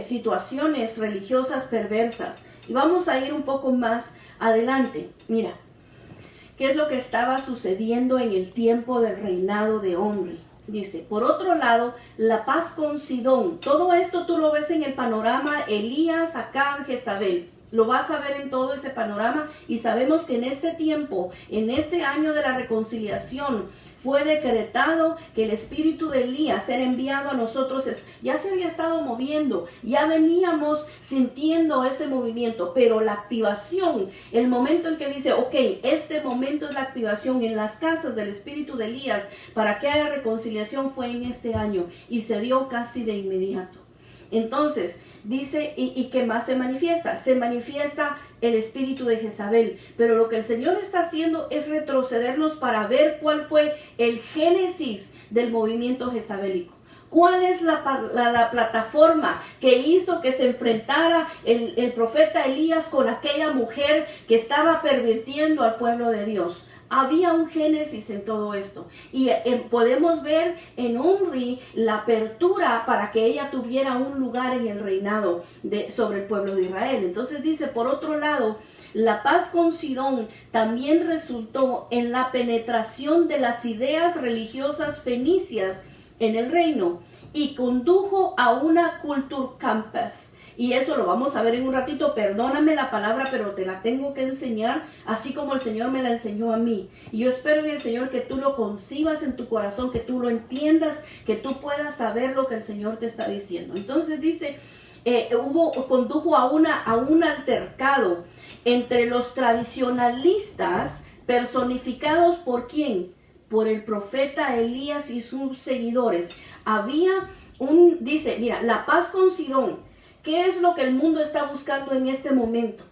situaciones religiosas perversas. Y vamos a ir un poco más adelante. Mira, ¿qué es lo que estaba sucediendo en el tiempo del reinado de Omri? Dice, por otro lado, la paz con Sidón. Todo esto tú lo ves en el panorama Elías, Acab, Jezabel. Lo vas a ver en todo ese panorama y sabemos que en este tiempo, en este año de la reconciliación, fue decretado que el espíritu de Elías era enviado a nosotros. Ya se había estado moviendo, ya veníamos sintiendo ese movimiento, pero la activación, el momento en que dice, ok, este momento es la activación en las casas del espíritu de Elías para que haya reconciliación, fue en este año y se dio casi de inmediato. Entonces, dice, ¿y qué más se manifiesta? Se manifiesta el espíritu de Jezabel, pero lo que el Señor está haciendo es retrocedernos para ver cuál fue el génesis del movimiento jezabélico. ¿Cuál es la plataforma que hizo que se enfrentara el profeta Elías con aquella mujer que estaba pervirtiendo al pueblo de Dios? Había un génesis en todo esto y podemos ver en Omri la apertura para que ella tuviera un lugar en el reinado sobre el pueblo de Israel. Entonces dice, por otro lado, la paz con Sidón también resultó en la penetración de las ideas religiosas fenicias en el reino y condujo a una Kulturkampf. Y eso lo vamos a ver en un ratito. Perdóname la palabra, pero te la tengo que enseñar así como el Señor me la enseñó a mí. Y yo espero en el Señor que tú lo concibas en tu corazón, que tú lo entiendas, que tú puedas saber lo que el Señor te está diciendo. Entonces dice, condujo a un altercado entre los tradicionalistas personificados por ¿quién? Por el profeta Elías y sus seguidores. Había dice, mira, la paz con Sidón. ¿Qué es lo que el mundo está buscando en este momento?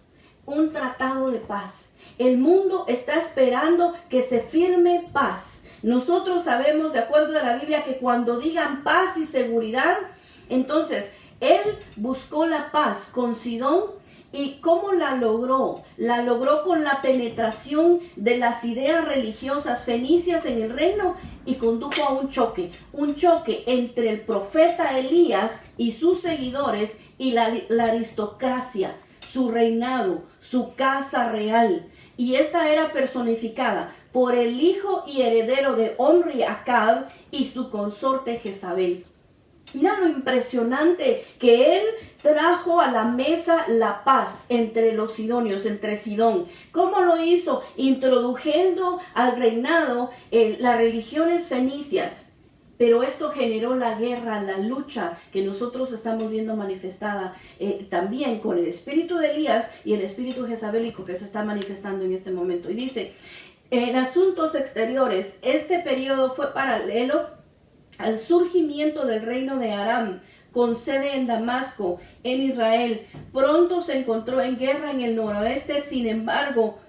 Un tratado de paz. El mundo está esperando que se firme paz. Nosotros sabemos, de acuerdo a la Biblia, que cuando digan paz y seguridad, entonces él buscó la paz con Sidón. ¿Y cómo la logró? La logró con la penetración de las ideas religiosas fenicias en el reino y condujo a un choque entre el profeta Elías y sus seguidores y la aristocracia, su reinado, su casa real. Y esta era personificada por el hijo y heredero de Omri, Acab, y su consorte Jezabel. Mira lo impresionante que él trajo a la mesa la paz entre los sidonios, entre Sidón. ¿Cómo lo hizo? Introduciendo al reinado las religiones fenicias. pero esto generó la guerra, la lucha que nosotros estamos viendo manifestada también con el espíritu de Elías y el espíritu jezabelico que se está manifestando en este momento. Y dice, en asuntos exteriores, este periodo fue paralelo al surgimiento del reino de Aram, con sede en Damasco, en Israel. Pronto se encontró en guerra en el noroeste, sin embargo,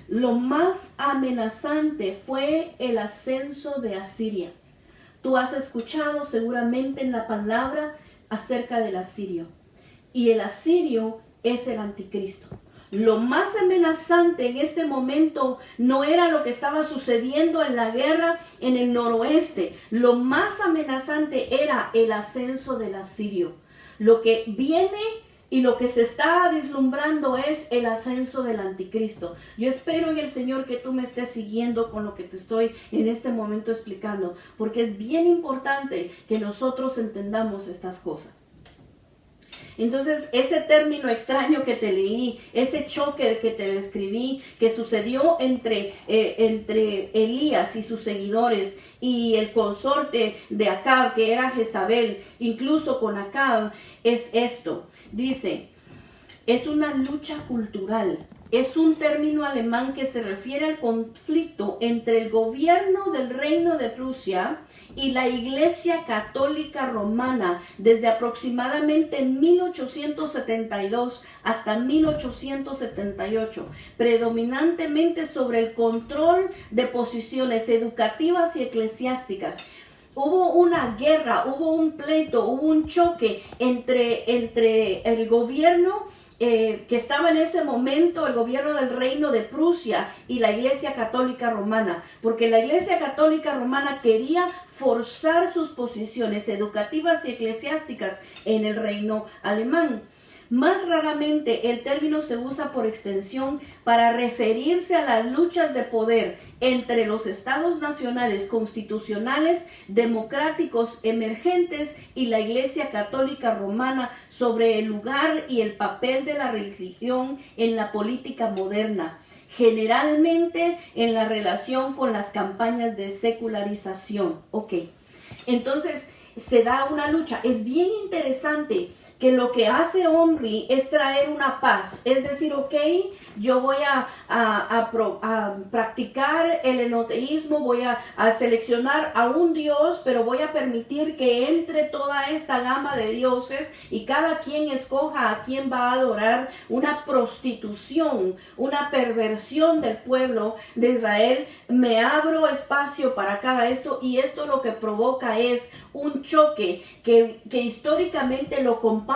lo más amenazante fue el ascenso de Asiria. Tú has escuchado seguramente en la palabra acerca del asirio. Y el asirio es el anticristo. Lo más amenazante en este momento no era lo que estaba sucediendo en la guerra en el noroeste. Lo más amenazante era el ascenso del asirio. Lo que viene y lo que se está vislumbrando es el ascenso del anticristo. Yo espero en el Señor que tú me estés siguiendo con lo que te estoy en este momento explicando, porque es bien importante que nosotros entendamos estas cosas. Entonces, ese término extraño que te leí, ese choque que te describí, que sucedió entre Elías y sus seguidores y el consorte de Acab, que era Jezabel, incluso con Acab, es esto. Dice, es una lucha cultural. Es un término alemán que se refiere al conflicto entre el gobierno del reino de Prusia y la Iglesia Católica Romana desde aproximadamente 1872 hasta 1878, predominantemente sobre el control de posiciones educativas y eclesiásticas. Hubo una guerra, hubo un pleito, hubo un choque entre el gobierno que estaba en ese momento, el gobierno del reino de Prusia y la Iglesia Católica Romana, porque la Iglesia Católica Romana quería forzar sus posiciones educativas y eclesiásticas en el reino alemán. Más raramente el término se usa por extensión para referirse a las luchas de poder entre los estados nacionales constitucionales, democráticos emergentes y la Iglesia Católica Romana sobre el lugar y el papel de la religión en la política moderna, generalmente en la relación con las campañas de secularización. Ok, entonces se da una lucha. Es bien interesante que lo que hace Omri es traer una paz, es decir, ok, yo voy a practicar el enoteísmo, voy a seleccionar a un Dios, pero voy a permitir que entre toda esta gama de dioses y cada quien escoja a quien va a adorar. Una prostitución, una perversión del pueblo de Israel. Me abro espacio para cada esto, y esto lo que provoca es un choque que históricamente lo comparan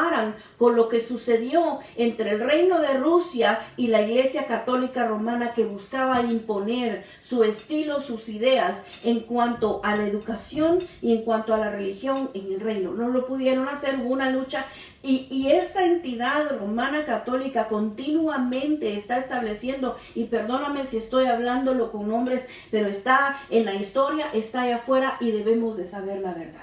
con lo que sucedió entre el reino de Rusia y la Iglesia Católica Romana, que buscaba imponer su estilo, sus ideas en cuanto a la educación y en cuanto a la religión en el reino. No lo pudieron hacer, hubo una lucha. Y esta entidad romana católica continuamente está estableciendo, y perdóname si estoy hablándolo con nombres, pero está en la historia, está allá afuera, y debemos de saber la verdad.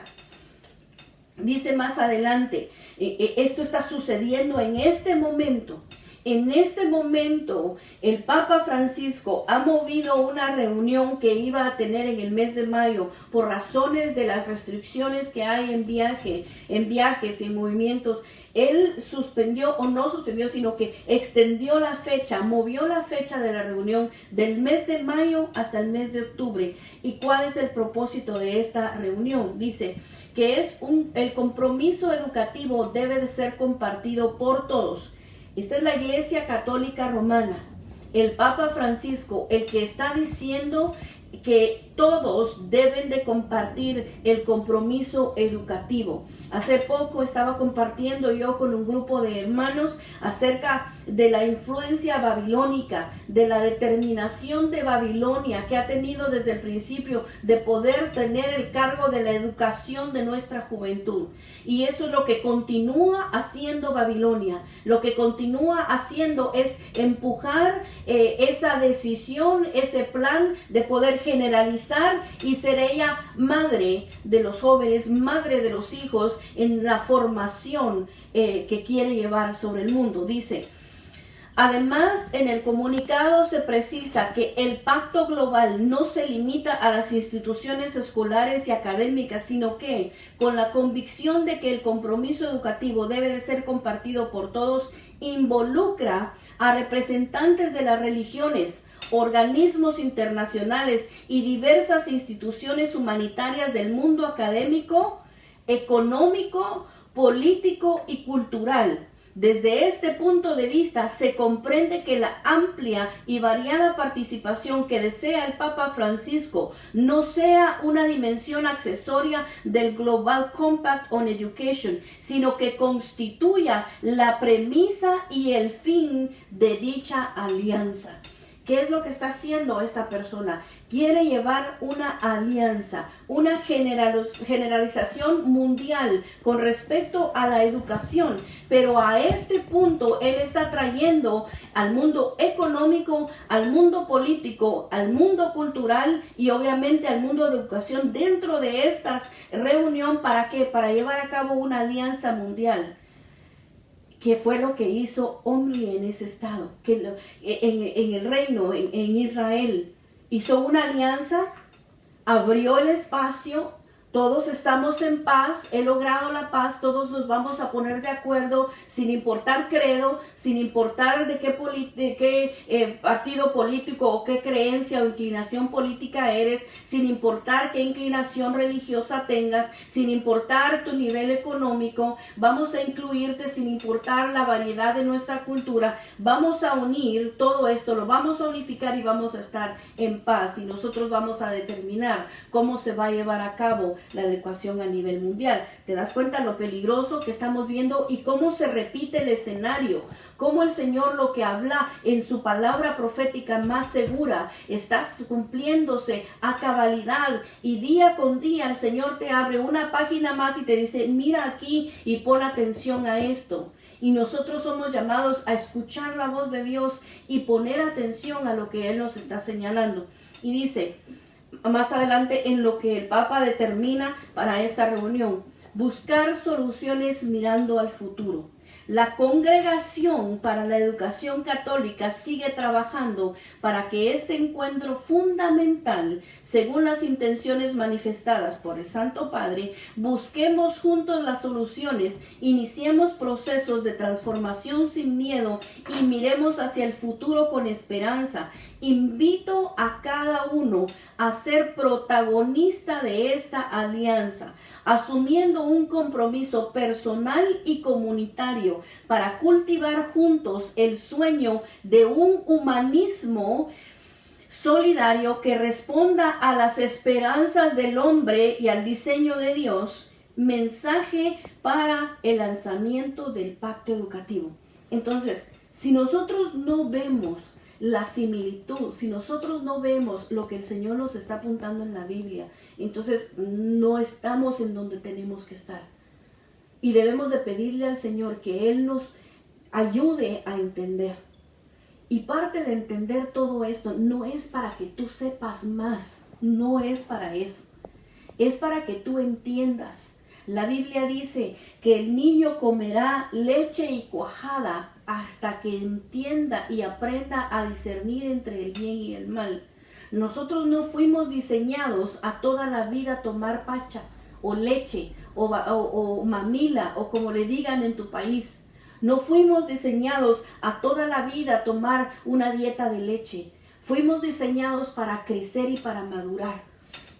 Dice más adelante, esto está sucediendo en este momento. En este momento, el Papa Francisco ha movido una reunión que iba a tener en el mes de mayo por razones de las restricciones que hay en viajes y en movimientos. Él suspendió, o no suspendió, sino que extendió la fecha, movió la fecha de la reunión del mes de mayo hasta el mes de octubre. ¿Y cuál es el propósito de esta reunión? Dice que el compromiso educativo debe de ser compartido por todos. Esta es la Iglesia Católica Romana, el Papa Francisco, el que está diciendo que todos deben de compartir el compromiso educativo. Hace poco estaba compartiendo yo con un grupo de hermanos acerca de la influencia babilónica, de la determinación de Babilonia que ha tenido desde el principio de poder tener el cargo de la educación de nuestra juventud. Y eso es lo que continúa haciendo Babilonia. Lo que continúa haciendo es empujar esa decisión, ese plan de poder generalizar y ser ella madre de los jóvenes, madre de los hijos en la formación que quiere llevar sobre el mundo. Dice, Además, en el comunicado se precisa que el pacto global no se limita a las instituciones escolares y académicas, sino que, con la convicción de que el compromiso educativo debe de ser compartido por todos, involucra a representantes de las religiones, organismos internacionales y diversas instituciones humanitarias del mundo académico, económico, político y cultural. Desde este punto de vista, se comprende que la amplia y variada participación que desea el Papa Francisco no sea una dimensión accesoria del Global Compact on Education, sino que constituya la premisa y el fin de dicha alianza. ¿Qué es lo que está haciendo esta persona? Quiere llevar una alianza, una generalización mundial con respecto a la educación, pero a este punto él está trayendo al mundo económico, al mundo político, al mundo cultural y obviamente al mundo de educación dentro de esta reunión. ¿Para qué? Para llevar a cabo una alianza mundial. ¿Qué fue lo que hizo Omri en ese estado? En el reino, en Israel, hizo una alianza, abrió el espacio, todos estamos en paz, he logrado la paz, todos nos vamos a poner de acuerdo sin importar credo, sin importar de qué partido político o qué creencia o inclinación política eres, sin importar qué inclinación religiosa tengas, sin importar tu nivel económico, vamos a incluirte sin importar la variedad de nuestra cultura, vamos a unir todo esto, lo vamos a unificar y vamos a estar en paz y nosotros vamos a determinar cómo se va a llevar a cabo la educación a nivel mundial. ¿Te das cuenta lo peligroso que estamos viendo y cómo se repite el escenario? Cómo el Señor lo que habla en su palabra profética más segura está cumpliéndose a cabalidad y día con día el Señor te abre una página más y te dice, mira aquí y pon atención a esto. Y nosotros somos llamados a escuchar la voz de Dios y poner atención a lo que Él nos está señalando. Y dice más adelante en lo que el Papa determina para esta reunión, buscar soluciones mirando al futuro. La Congregación para la Educación Católica sigue trabajando para que este encuentro fundamental, según las intenciones manifestadas por el Santo Padre, busquemos juntos las soluciones, iniciemos procesos de transformación sin miedo y miremos hacia el futuro con esperanza. Invito a cada uno a ser protagonista de esta alianza, asumiendo un compromiso personal y comunitario para cultivar juntos el sueño de un humanismo solidario que responda a las esperanzas del hombre y al diseño de Dios. Mensaje para el lanzamiento del pacto educativo. Entonces, si nosotros no vemos la similitud, si nosotros no vemos lo que el Señor nos está apuntando en la Biblia, entonces no estamos en donde tenemos que estar. Y debemos de pedirle al Señor que Él nos ayude a entender. Y parte de entender todo esto no es para que tú sepas más, no es para eso. Es para que tú entiendas. La Biblia dice que el niño comerá leche y cuajada hasta que entienda y aprenda a discernir entre el bien y el mal. Nosotros no fuimos diseñados a toda la vida tomar pacha o leche o mamila o como le digan en tu país. No fuimos diseñados a toda la vida tomar una dieta de leche. Fuimos diseñados para crecer y para madurar.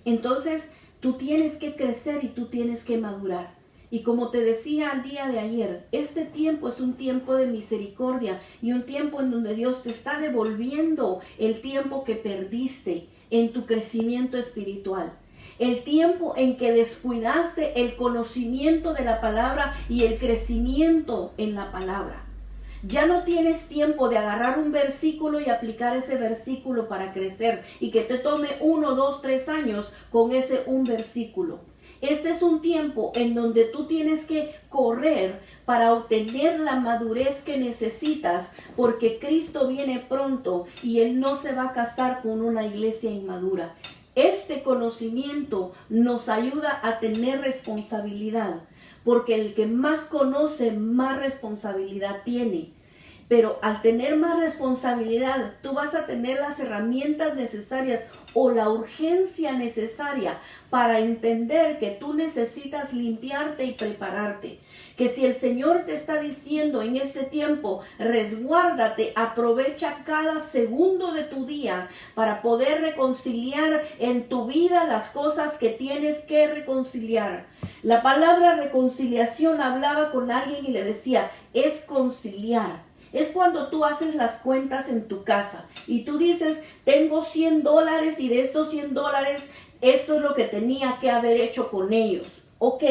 Entonces, tú tienes que crecer y tú tienes que madurar. Y como te decía el día de ayer, este tiempo es un tiempo de misericordia y un tiempo en donde Dios te está devolviendo el tiempo que perdiste en tu crecimiento espiritual. El tiempo en que descuidaste el conocimiento de la palabra y el crecimiento en la palabra. Ya no tienes tiempo de agarrar un versículo y aplicar ese versículo para crecer y que te tome 1, 2, 3 años con ese un versículo. Este es un tiempo en donde tú tienes que correr para obtener la madurez que necesitas, porque Cristo viene pronto y Él no se va a casar con una iglesia inmadura. Este conocimiento nos ayuda a tener responsabilidad, porque el que más conoce, más responsabilidad tiene. Pero al tener más responsabilidad, tú vas a tener las herramientas necesarias o la urgencia necesaria para entender que tú necesitas limpiarte y prepararte. Que si el Señor te está diciendo en este tiempo, resguárdate, aprovecha cada segundo de tu día para poder reconciliar en tu vida las cosas que tienes que reconciliar. La palabra reconciliación hablaba con alguien y le decía, es conciliar. Es cuando tú haces las cuentas en tu casa y tú dices, tengo $100 y de estos $100, esto es lo que tenía que haber hecho con ellos. Ok.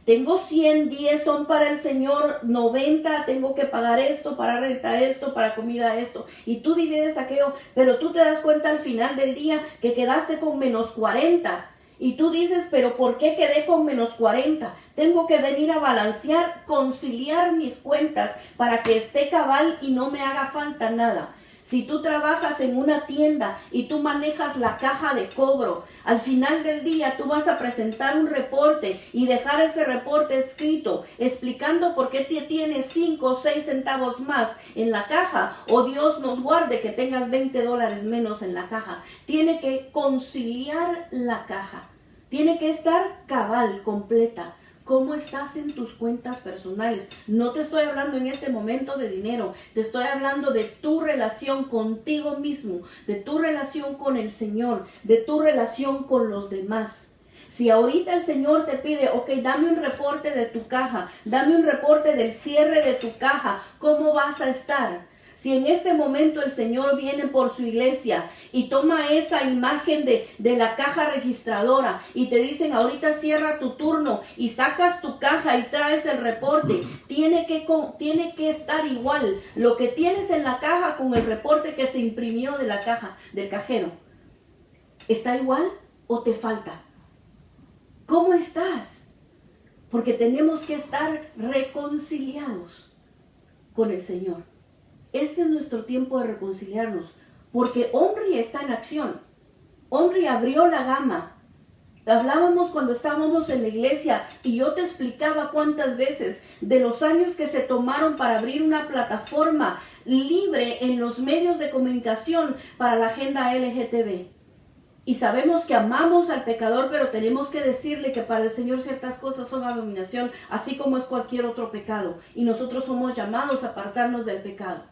Tengo 100, 10 son para el Señor, 90 tengo que pagar esto, para rentar esto, para comida esto. Y tú divides aquello, pero tú te das cuenta al final del día que quedaste con menos 40. Y tú dices, pero ¿por qué quedé con menos 40? Tengo que venir a balancear, conciliar mis cuentas para que esté cabal y no me haga falta nada. Si tú trabajas en una tienda y tú manejas la caja de cobro, al final del día tú vas a presentar un reporte y dejar ese reporte escrito explicando por qué te tienes 5 o 6 centavos más en la caja, o Dios nos guarde que tengas $20 menos en la caja. Tiene que conciliar la caja, tiene que estar cabal, completa. ¿Cómo estás en tus cuentas personales? No te estoy hablando en este momento de dinero, te estoy hablando de tu relación contigo mismo, de tu relación con el Señor, de tu relación con los demás. Si ahorita el Señor te pide, ok, dame un reporte de tu caja, dame un reporte del cierre de tu caja, ¿cómo vas a estar? Si en este momento el Señor viene por su iglesia y toma esa imagen de la caja registradora y te dicen ahorita cierra tu turno y sacas tu caja y traes el reporte, tiene que estar igual lo que tienes en la caja con el reporte que se imprimió de la caja, del cajero. ¿Está igual o te falta? ¿Cómo estás? Porque tenemos que estar reconciliados con el Señor. Este es nuestro tiempo de reconciliarnos, porque Omri está en acción. Omri abrió la gama. Hablábamos cuando estábamos en la iglesia y yo te explicaba cuántas veces de los años que se tomaron para abrir una plataforma libre en los medios de comunicación para la agenda LGTB. Y sabemos que amamos al pecador, pero tenemos que decirle que para el Señor ciertas cosas son abominación, así como es cualquier otro pecado. Y nosotros somos llamados a apartarnos del pecado.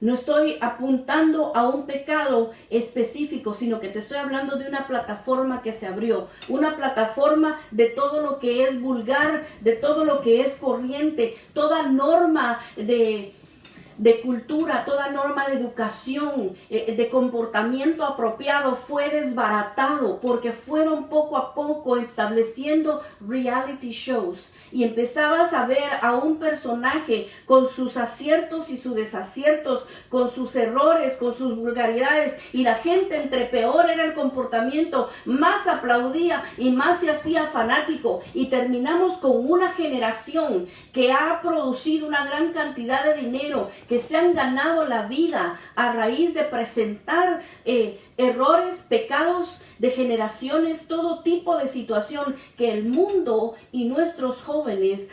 No estoy apuntando a un pecado específico, sino que te estoy hablando de una plataforma que se abrió. Una plataforma de todo lo que es vulgar, de todo lo que es corriente, toda norma de cultura, toda norma de educación, de comportamiento apropiado fue desbaratado porque fueron poco a poco estableciendo reality shows y empezabas a ver a un personaje con sus aciertos y sus desaciertos, con sus errores, con sus vulgaridades, y la gente, entre peor era el comportamiento, más aplaudía y más se hacía fanático, y terminamos con una generación que ha producido una gran cantidad de dinero, que se han ganado la vida a raíz de presentar errores, pecados de generaciones, todo tipo de situación que el mundo y nuestros jóvenes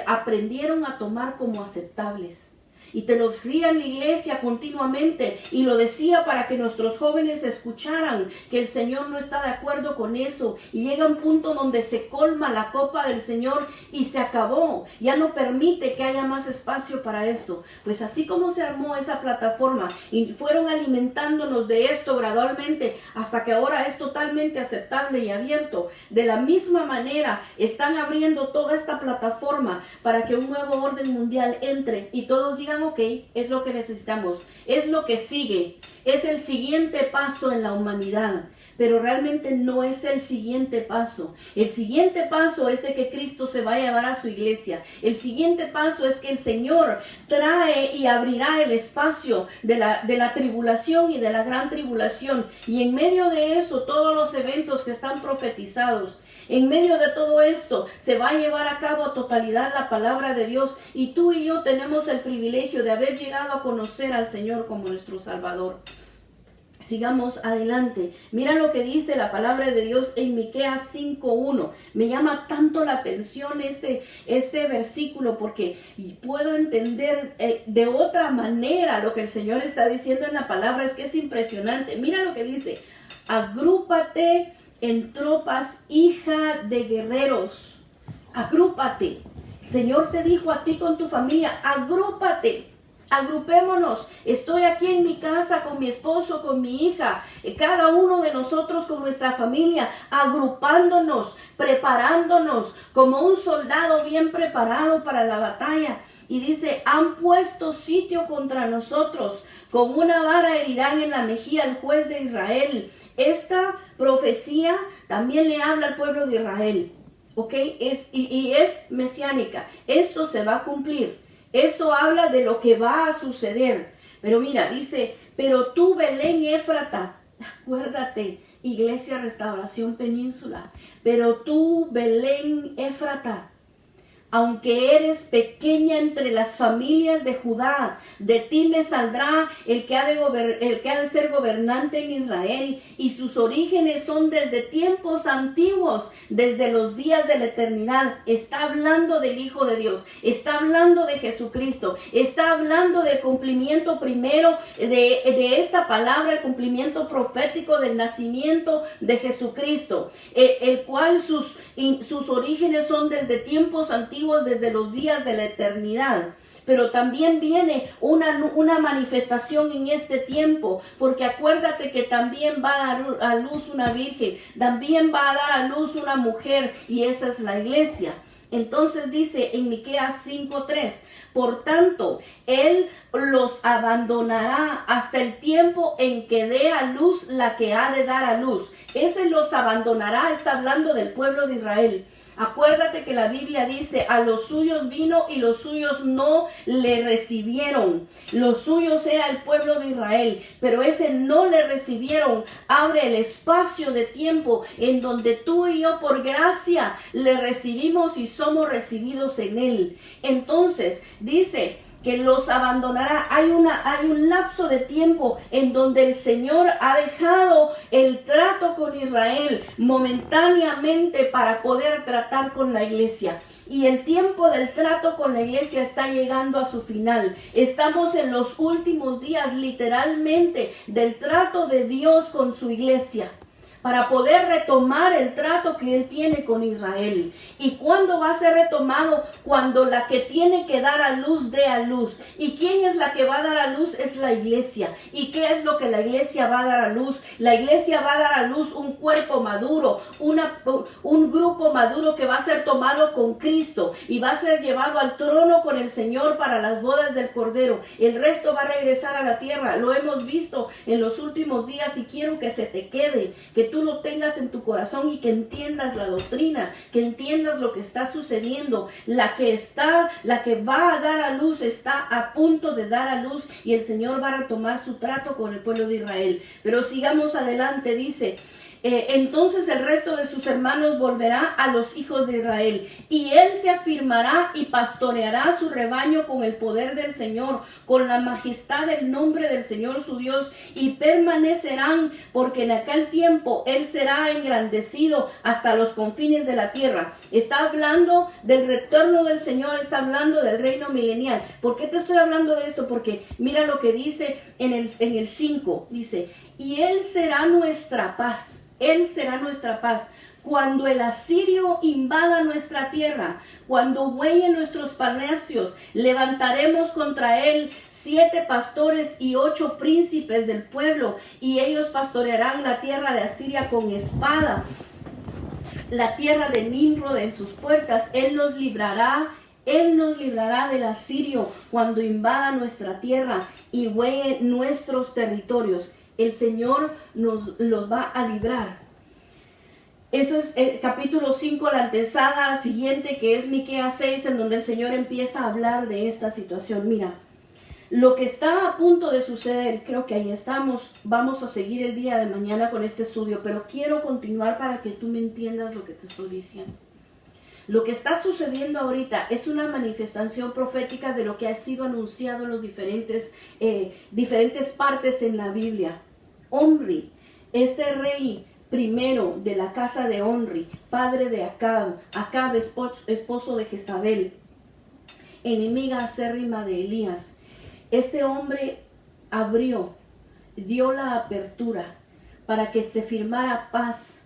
aprendieron a tomar como aceptables. Y te lo decía en la iglesia continuamente, y lo decía para que nuestros jóvenes escucharan que el Señor no está de acuerdo con eso, y llega un punto donde se colma la copa del Señor y se acabó, ya no permite que haya más espacio para esto. Pues así como se armó esa plataforma y fueron alimentándonos de esto gradualmente hasta que ahora es totalmente aceptable y abierto, de la misma manera están abriendo toda esta plataforma para que un nuevo orden mundial entre y todos digan, ok, es lo que necesitamos, es lo que sigue, es el siguiente paso en la humanidad. Pero realmente no es el siguiente paso. El siguiente paso es de que Cristo se va a llevar a su iglesia. El siguiente paso es que el Señor trae y abrirá el espacio de la tribulación y de la gran tribulación. Y en medio de eso, todos los eventos que están profetizados. En medio de todo esto se va a llevar a cabo a totalidad la palabra de Dios, y tú y yo tenemos el privilegio de haber llegado a conocer al Señor como nuestro Salvador. Sigamos adelante. Mira lo que dice la palabra de Dios en Miqueas 5:1. Me llama tanto la atención este versículo porque puedo entender de otra manera lo que el Señor está diciendo en la palabra. Es que es impresionante. Mira lo que dice. Agrúpate en tropas, hija de guerreros. Agrúpate. El Señor te dijo a ti con tu familia, agrúpate. Agrupémonos. Estoy aquí en mi casa con mi esposo, con mi hija, cada uno de nosotros con nuestra familia, agrupándonos, preparándonos como un soldado bien preparado para la batalla. Y dice, han puesto sitio contra nosotros, con una vara herirán en la mejilla al juez de Israel. Esta profecía también le habla al pueblo de Israel, ¿ok? Es mesiánica. Esto se va a cumplir. Esto habla de lo que va a suceder. Pero mira, dice, pero tú, Belén Éfrata, acuérdate, Iglesia Restauración Península, pero tú, Belén Éfrata, aunque eres pequeña entre las familias de Judá, de ti me saldrá el que ha de ser gobernante en Israel, y sus orígenes son desde tiempos antiguos, desde los días de la eternidad. Está hablando del Hijo de Dios, está hablando de Jesucristo, está hablando del cumplimiento primero de esta palabra, el cumplimiento profético del nacimiento de Jesucristo, el cual sus orígenes son desde tiempos antiguos, desde los días de la eternidad. Pero también viene una manifestación en este tiempo, porque acuérdate que también va a dar a luz una virgen, también va a dar a luz una mujer, y esa es la iglesia. Entonces dice en Miqueas 5:3, por tanto, él los abandonará hasta el tiempo en que dé a luz la que ha de dar a luz. Ese los abandonará, está hablando del pueblo de Israel. Acuérdate que la Biblia dice, a los suyos vino y los suyos no le recibieron. Los suyos era el pueblo de Israel, pero ese no le recibieron. Abre el espacio de tiempo en donde tú y yo por gracia le recibimos y somos recibidos en él. Entonces dice que los abandonará. Hay un lapso de tiempo en donde el Señor ha dejado el trato con Israel momentáneamente para poder tratar con la iglesia. Y el tiempo del trato con la iglesia está llegando a su final. Estamos en los últimos días, literalmente, del trato de Dios con su iglesia, para poder retomar el trato que Él tiene con Israel. ¿Y cuándo va a ser retomado? Cuando la que tiene que dar a luz dé a luz. ¿Y quién es la que va a dar a luz? Es la iglesia. ¿Y qué es lo que la iglesia va a dar a luz? La iglesia va a dar a luz un cuerpo maduro, un grupo maduro que va a ser tomado con Cristo y va a ser llevado al trono con el Señor para las bodas del Cordero. El resto va a regresar a la tierra. Lo hemos visto en los últimos días y quiero que se te quede, que tú lo tengas en tu corazón y que entiendas la doctrina, que entiendas lo que está sucediendo. La que va a dar a luz está a punto de dar a luz y el Señor va a retomar su trato con el pueblo de Israel. Pero sigamos adelante, dice, entonces el resto de sus hermanos volverá a los hijos de Israel, y él se afirmará y pastoreará su rebaño con el poder del Señor, con la majestad del nombre del Señor su Dios, y permanecerán, porque en aquel tiempo él será engrandecido hasta los confines de la tierra. Está hablando del retorno del Señor, está hablando del reino milenial. ¿Por qué te estoy hablando de esto? Porque mira lo que dice en el 5, dice, y él será nuestra paz. Él será nuestra paz. Cuando el asirio invada nuestra tierra, cuando huelle nuestros palacios, levantaremos contra él 7 pastores y 8 príncipes del pueblo, y ellos pastorearán la tierra de Asiria con espada, la tierra de Nimrod en sus puertas. Él nos librará del asirio cuando invada nuestra tierra y huelle nuestros territorios. El Señor los va a librar. Eso es el capítulo 5, la antesala siguiente, que es Miqueas 6, en donde el Señor empieza a hablar de esta situación. Mira, lo que está a punto de suceder, creo que ahí estamos. Vamos a seguir el día de mañana con este estudio, pero quiero continuar para que tú me entiendas lo que te estoy diciendo. Lo que está sucediendo ahorita es una manifestación profética de lo que ha sido anunciado en los diferentes partes en la Biblia. Omri, este rey primero de la casa de Omri, padre de Acab, Acab esposo de Jezabel, enemiga acérrima de Elías. Este hombre dio la apertura para que se firmara paz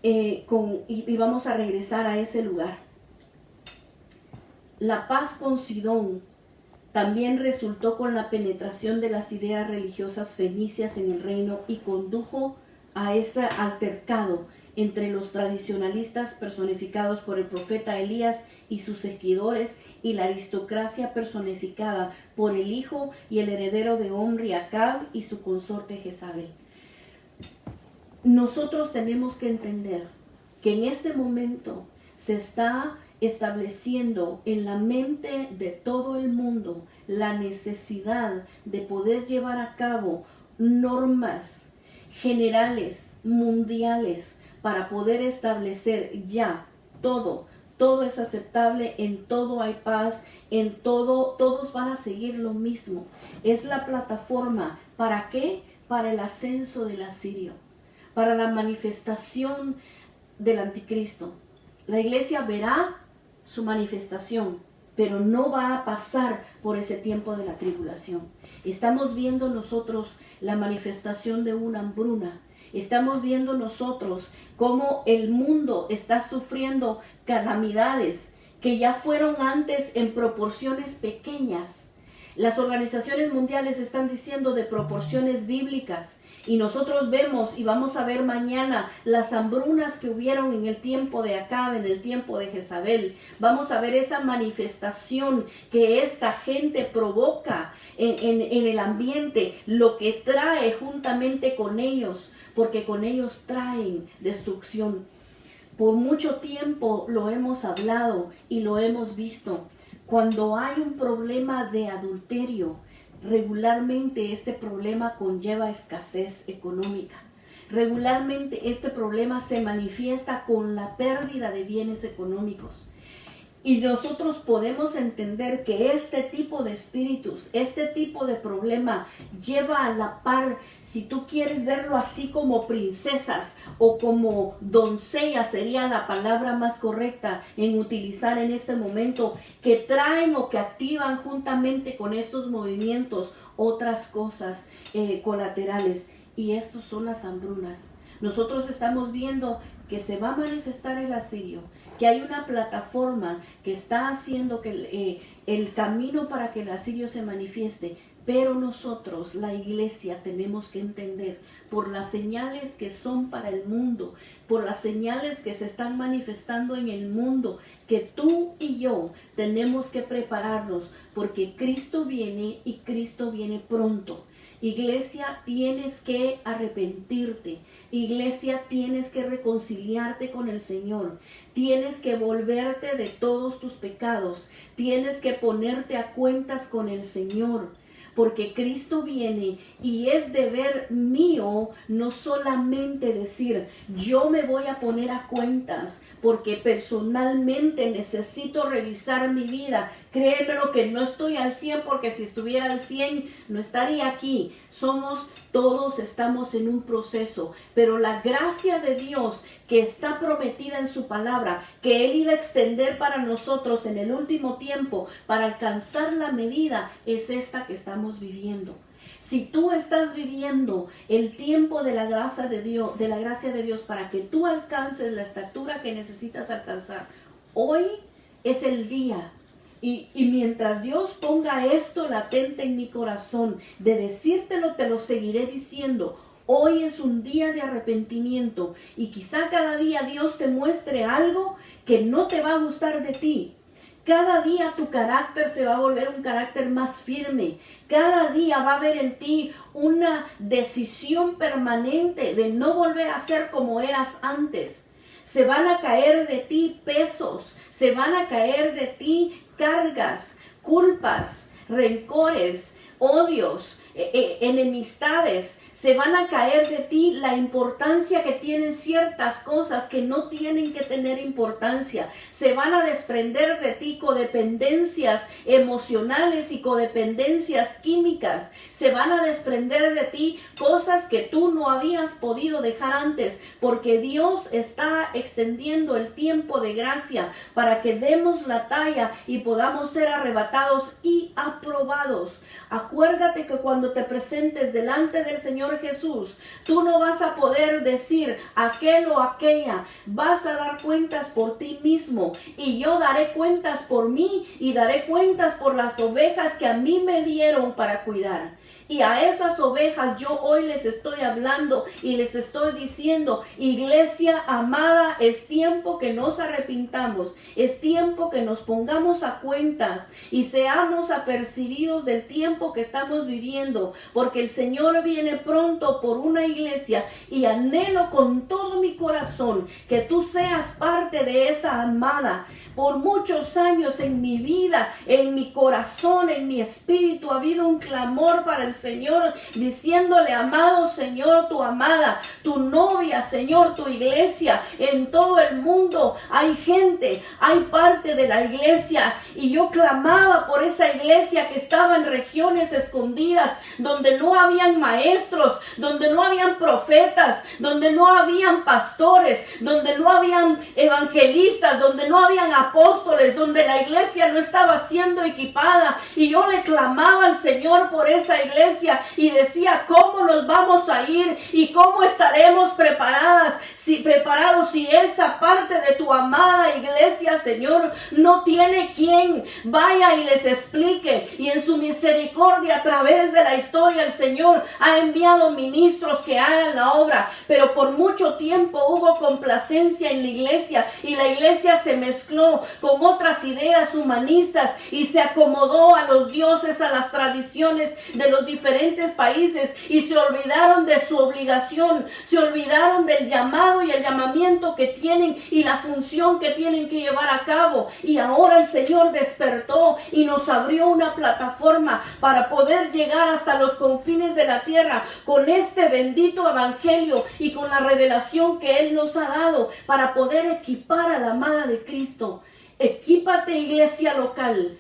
y vamos a regresar a ese lugar. La paz con Sidón también resultó con la penetración de las ideas religiosas fenicias en el reino y condujo a ese altercado entre los tradicionalistas personificados por el profeta Elías y sus seguidores y la aristocracia personificada por el hijo y el heredero de Omri, Acab, y su consorte Jezabel. Nosotros tenemos que entender que en este momento se está estableciendo en la mente de todo el mundo la necesidad de poder llevar a cabo normas generales, mundiales, para poder establecer ya todo es aceptable, en todo hay paz, en todo, todos van a seguir lo mismo. Es la plataforma, ¿para qué? Para el ascenso del asirio, para la manifestación del anticristo. La iglesia verá su manifestación, pero no va a pasar por ese tiempo de la tribulación. Estamos viendo nosotros la manifestación de una hambruna. Estamos viendo nosotros cómo el mundo está sufriendo calamidades que ya fueron antes en proporciones pequeñas. Las organizaciones mundiales están diciendo de proporciones bíblicas. Y nosotros vemos y vamos a ver mañana las hambrunas que hubieron en el tiempo de Acab, en el tiempo de Jezabel. Vamos a ver esa manifestación que esta gente provoca en el ambiente, lo que trae juntamente con ellos, porque con ellos traen destrucción. Por mucho tiempo lo hemos hablado y lo hemos visto. Cuando hay un problema de adulterio, regularmente este problema conlleva escasez económica. Regularmente este problema se manifiesta con la pérdida de bienes económicos. Y nosotros podemos entender que este tipo de espíritus, este tipo de problema lleva a la par, si tú quieres verlo así, como princesas o como doncellas, sería la palabra más correcta en utilizar en este momento, que traen o que activan juntamente con estos movimientos otras cosas colaterales. Y estos son las hambrunas. Nosotros estamos viendo que se va a manifestar el asirio, que hay una plataforma que está haciendo que el camino para que el asirio se manifieste. Pero nosotros, la iglesia, tenemos que entender por las señales que son para el mundo, por las señales que se están manifestando en el mundo, que tú y yo tenemos que prepararnos, porque Cristo viene y Cristo viene pronto. Iglesia, tienes que arrepentirte. Iglesia, tienes que reconciliarte con el Señor. Tienes que volverte de todos tus pecados. Tienes que ponerte a cuentas con el Señor. Porque Cristo viene y es deber mío no solamente decir, yo me voy a poner a cuentas porque personalmente necesito revisar mi vida. Créemelo que no estoy al 100, porque si estuviera al 100 no estaría aquí. Todos estamos en un proceso, pero la gracia de Dios que está prometida en su palabra, que Él iba a extender para nosotros en el último tiempo para alcanzar la medida, es esta que estamos viviendo. Si tú estás viviendo el tiempo de la gracia de Dios para que tú alcances la estatura que necesitas alcanzar, hoy es el día. Y mientras Dios ponga esto latente en mi corazón, de decírtelo, te lo seguiré diciendo. Hoy es un día de arrepentimiento y quizá cada día Dios te muestre algo que no te va a gustar de ti. Cada día tu carácter se va a volver un carácter más firme. Cada día va a haber en ti una decisión permanente de no volver a ser como eras antes. Se van a caer de ti pesos, se van a caer de ti cargas, culpas, rencores, odios, enemistades, se van a caer de ti la importancia que tienen ciertas cosas que no tienen que tener importancia. Se van a desprender de ti codependencias emocionales y codependencias químicas. Se van a desprender de ti cosas que tú no habías podido dejar antes, porque Dios está extendiendo el tiempo de gracia para que demos la talla y podamos ser arrebatados y aprobados. Acuérdate que cuando te presentes delante del Señor Jesús, tú no vas a poder decir aquel o aquella, vas a dar cuentas por ti mismo, y yo daré cuentas por mí y daré cuentas por las ovejas que a mí me dieron para cuidar. Y a esas ovejas yo hoy les estoy hablando y les estoy diciendo: iglesia amada, es tiempo que nos arrepintamos, es tiempo que nos pongamos a cuentas y seamos apercibidos del tiempo que estamos viviendo, porque el Señor viene pronto por una iglesia, y anhelo con todo mi corazón que tú seas parte de esa amada. Por muchos años en mi vida, en mi corazón, en mi espíritu, ha habido un clamor para el Señor, diciéndole: amado Señor, tu amada, tu novia, Señor, tu iglesia, en todo el mundo hay gente, hay parte de la iglesia, y yo clamaba por esa iglesia que estaba en regiones escondidas, donde no habían maestros, donde no habían profetas, donde no habían pastores, donde no habían evangelistas, donde no habían apóstoles, donde la iglesia no estaba siendo equipada. Y yo le clamaba al Señor por esa iglesia y decía: ¿cómo nos vamos a ir y cómo estaremos preparados si esa parte de tu amada iglesia, Señor, no tiene quien vaya y les explique? Y en su misericordia, a través de la historia, el Señor ha enviado ministros que hagan la obra, pero por mucho tiempo hubo complacencia en la iglesia, y la iglesia se mezcló con otras ideas humanistas y se acomodó a los dioses, a las tradiciones de los diferentes países, y se olvidaron de su obligación, se olvidaron del llamado y el llamamiento que tienen y la función que tienen que llevar a cabo. Y ahora el Señor despertó y nos abrió una plataforma para poder llegar hasta los confines de la tierra con este bendito evangelio y con la revelación que Él nos ha dado para poder equipar a la amada de Cristo. Equípate, iglesia local.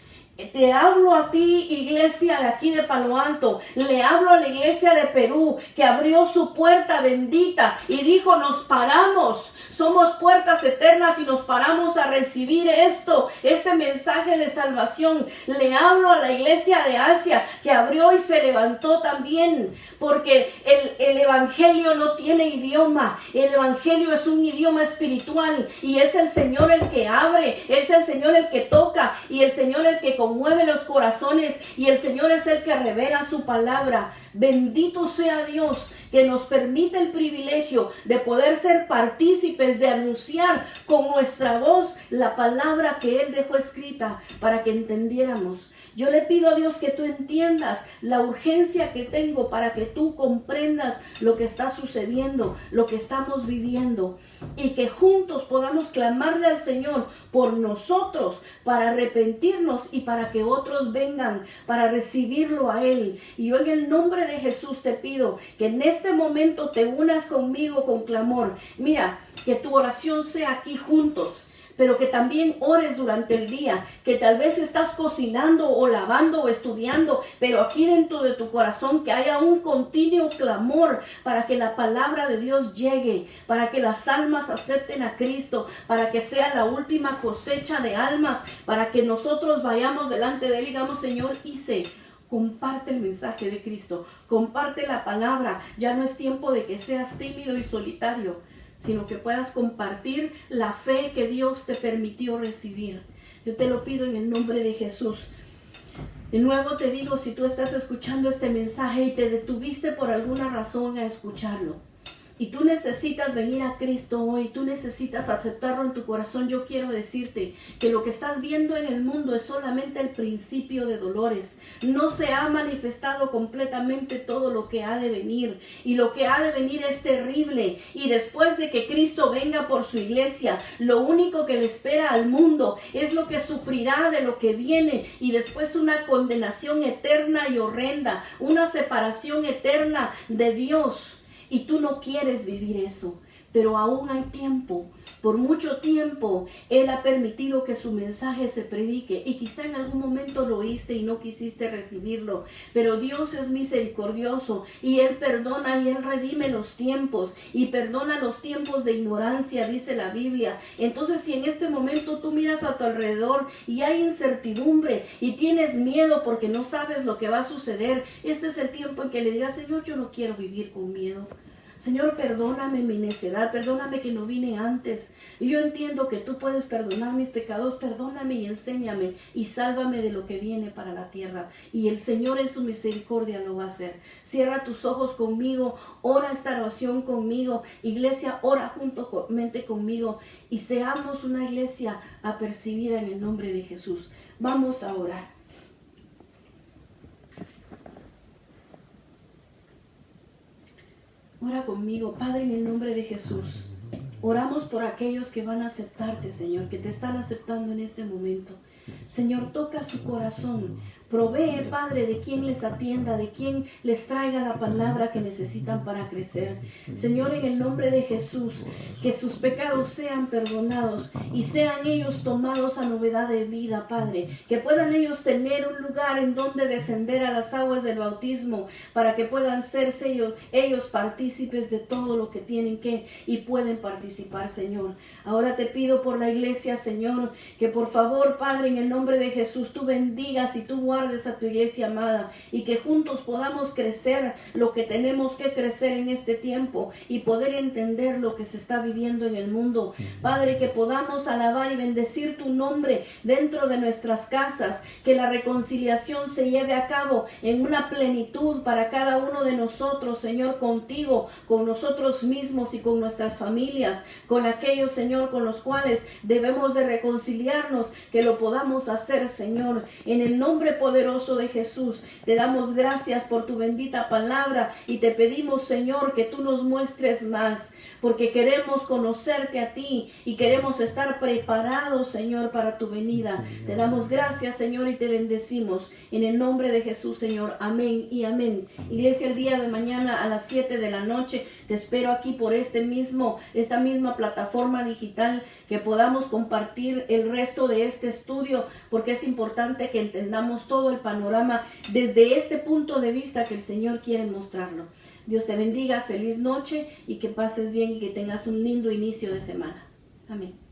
Te hablo a ti, iglesia de aquí de Palo Alto. Le hablo a la iglesia de Perú, que abrió su puerta bendita y dijo: nos paramos, somos puertas eternas y nos paramos a recibir este mensaje de salvación. Le hablo a la iglesia de Asia, que abrió y se levantó también, porque el evangelio no tiene idioma. El evangelio es un idioma espiritual, y es el Señor el que abre, es el Señor el que toca, y el Señor el que conmueve los corazones, y el Señor es el que revela su palabra. Bendito sea Dios, que nos permite el privilegio de poder ser partícipes, de anunciar con nuestra voz la palabra que Él dejó escrita para que entendiéramos. Yo le pido a Dios que tú entiendas la urgencia que tengo, para que tú comprendas lo que está sucediendo, lo que estamos viviendo, y que juntos podamos clamarle al Señor por nosotros, para arrepentirnos y para que otros vengan para recibirlo a Él. Y yo en el nombre de Jesús te pido que en este momento te unas conmigo con clamor. Mira, que tu oración sea aquí juntos, pero que también ores durante el día, que tal vez estás cocinando o lavando o estudiando, pero aquí dentro de tu corazón que haya un continuo clamor para que la palabra de Dios llegue, para que las almas acepten a Cristo, para que sea la última cosecha de almas, para que nosotros vayamos delante de Él y digamos: Señor, hice. Comparte el mensaje de Cristo, comparte la palabra. Ya no es tiempo de que seas tímido y solitario, sino que puedas compartir la fe que Dios te permitió recibir. Yo te lo pido en el nombre de Jesús. De nuevo te digo, si tú estás escuchando este mensaje y te detuviste por alguna razón a escucharlo, y tú necesitas venir a Cristo hoy, tú necesitas aceptarlo en tu corazón, yo quiero decirte que lo que estás viendo en el mundo es solamente el principio de dolores. No se ha manifestado completamente todo lo que ha de venir, y lo que ha de venir es terrible. Y después de que Cristo venga por su iglesia, lo único que le espera al mundo es lo que sufrirá de lo que viene, y después una condenación eterna y horrenda, una separación eterna de Dios. Y tú no quieres vivir eso, pero aún hay tiempo. Por mucho tiempo Él ha permitido que su mensaje se predique, y quizá en algún momento lo oíste y no quisiste recibirlo, pero Dios es misericordioso y Él perdona y Él redime los tiempos y perdona los tiempos de ignorancia, dice la Biblia. Entonces, si en este momento tú miras a tu alrededor y hay incertidumbre y tienes miedo porque no sabes lo que va a suceder, este es el tiempo en que le digas: Señor, yo no quiero vivir con miedo. Señor, perdóname mi necedad, perdóname que no vine antes. Y yo entiendo que tú puedes perdonar mis pecados, perdóname y enséñame y sálvame de lo que viene para la tierra. Y el Señor en su misericordia lo va a hacer. Cierra tus ojos conmigo, ora esta oración conmigo. Iglesia, ora juntamente conmigo y seamos una iglesia apercibida en el nombre de Jesús. Vamos a orar. Ora conmigo. Padre, en el nombre de Jesús, oramos por aquellos que van a aceptarte, Señor, que te están aceptando en este momento. Señor, toca su corazón. Provee, Padre, de quien les atienda, de quien les traiga la palabra que necesitan para crecer. Señor, en el nombre de Jesús, que sus pecados sean perdonados y sean ellos tomados a novedad de vida, Padre. Que puedan ellos tener un lugar en donde descender a las aguas del bautismo, para que puedan ser ellos partícipes de todo lo que tienen que y pueden participar, Señor. Ahora te pido por la iglesia, Señor, que por favor, Padre, en el nombre de Jesús, tú bendigas y tú guardes a tu iglesia amada, y que juntos podamos crecer lo que tenemos que crecer en este tiempo y poder entender lo que se está viviendo en el mundo. Padre, que podamos alabar y bendecir tu nombre dentro de nuestras casas, que la reconciliación se lleve a cabo en una plenitud para cada uno de nosotros, Señor, contigo, con nosotros mismos y con nuestras familias, con aquellos, Señor, con los cuales debemos de reconciliarnos, que lo podamos hacer, Señor, en el nombre poderoso de Jesús. Te damos gracias por tu bendita palabra y te pedimos, Señor, que tú nos muestres más, porque queremos conocerte a ti y queremos estar preparados, Señor, para tu venida. Te damos gracias, Señor, y te bendecimos en el nombre de Jesús, Señor. Amén y amén. Iglesia, el día de mañana a las 7 de la noche te espero aquí por esta misma plataforma digital, que podamos compartir el resto de este estudio, porque es importante que entendamos todo el panorama desde este punto de vista que el Señor quiere mostrarlo. Dios te bendiga, feliz noche y que pases bien y que tengas un lindo inicio de semana. Amén.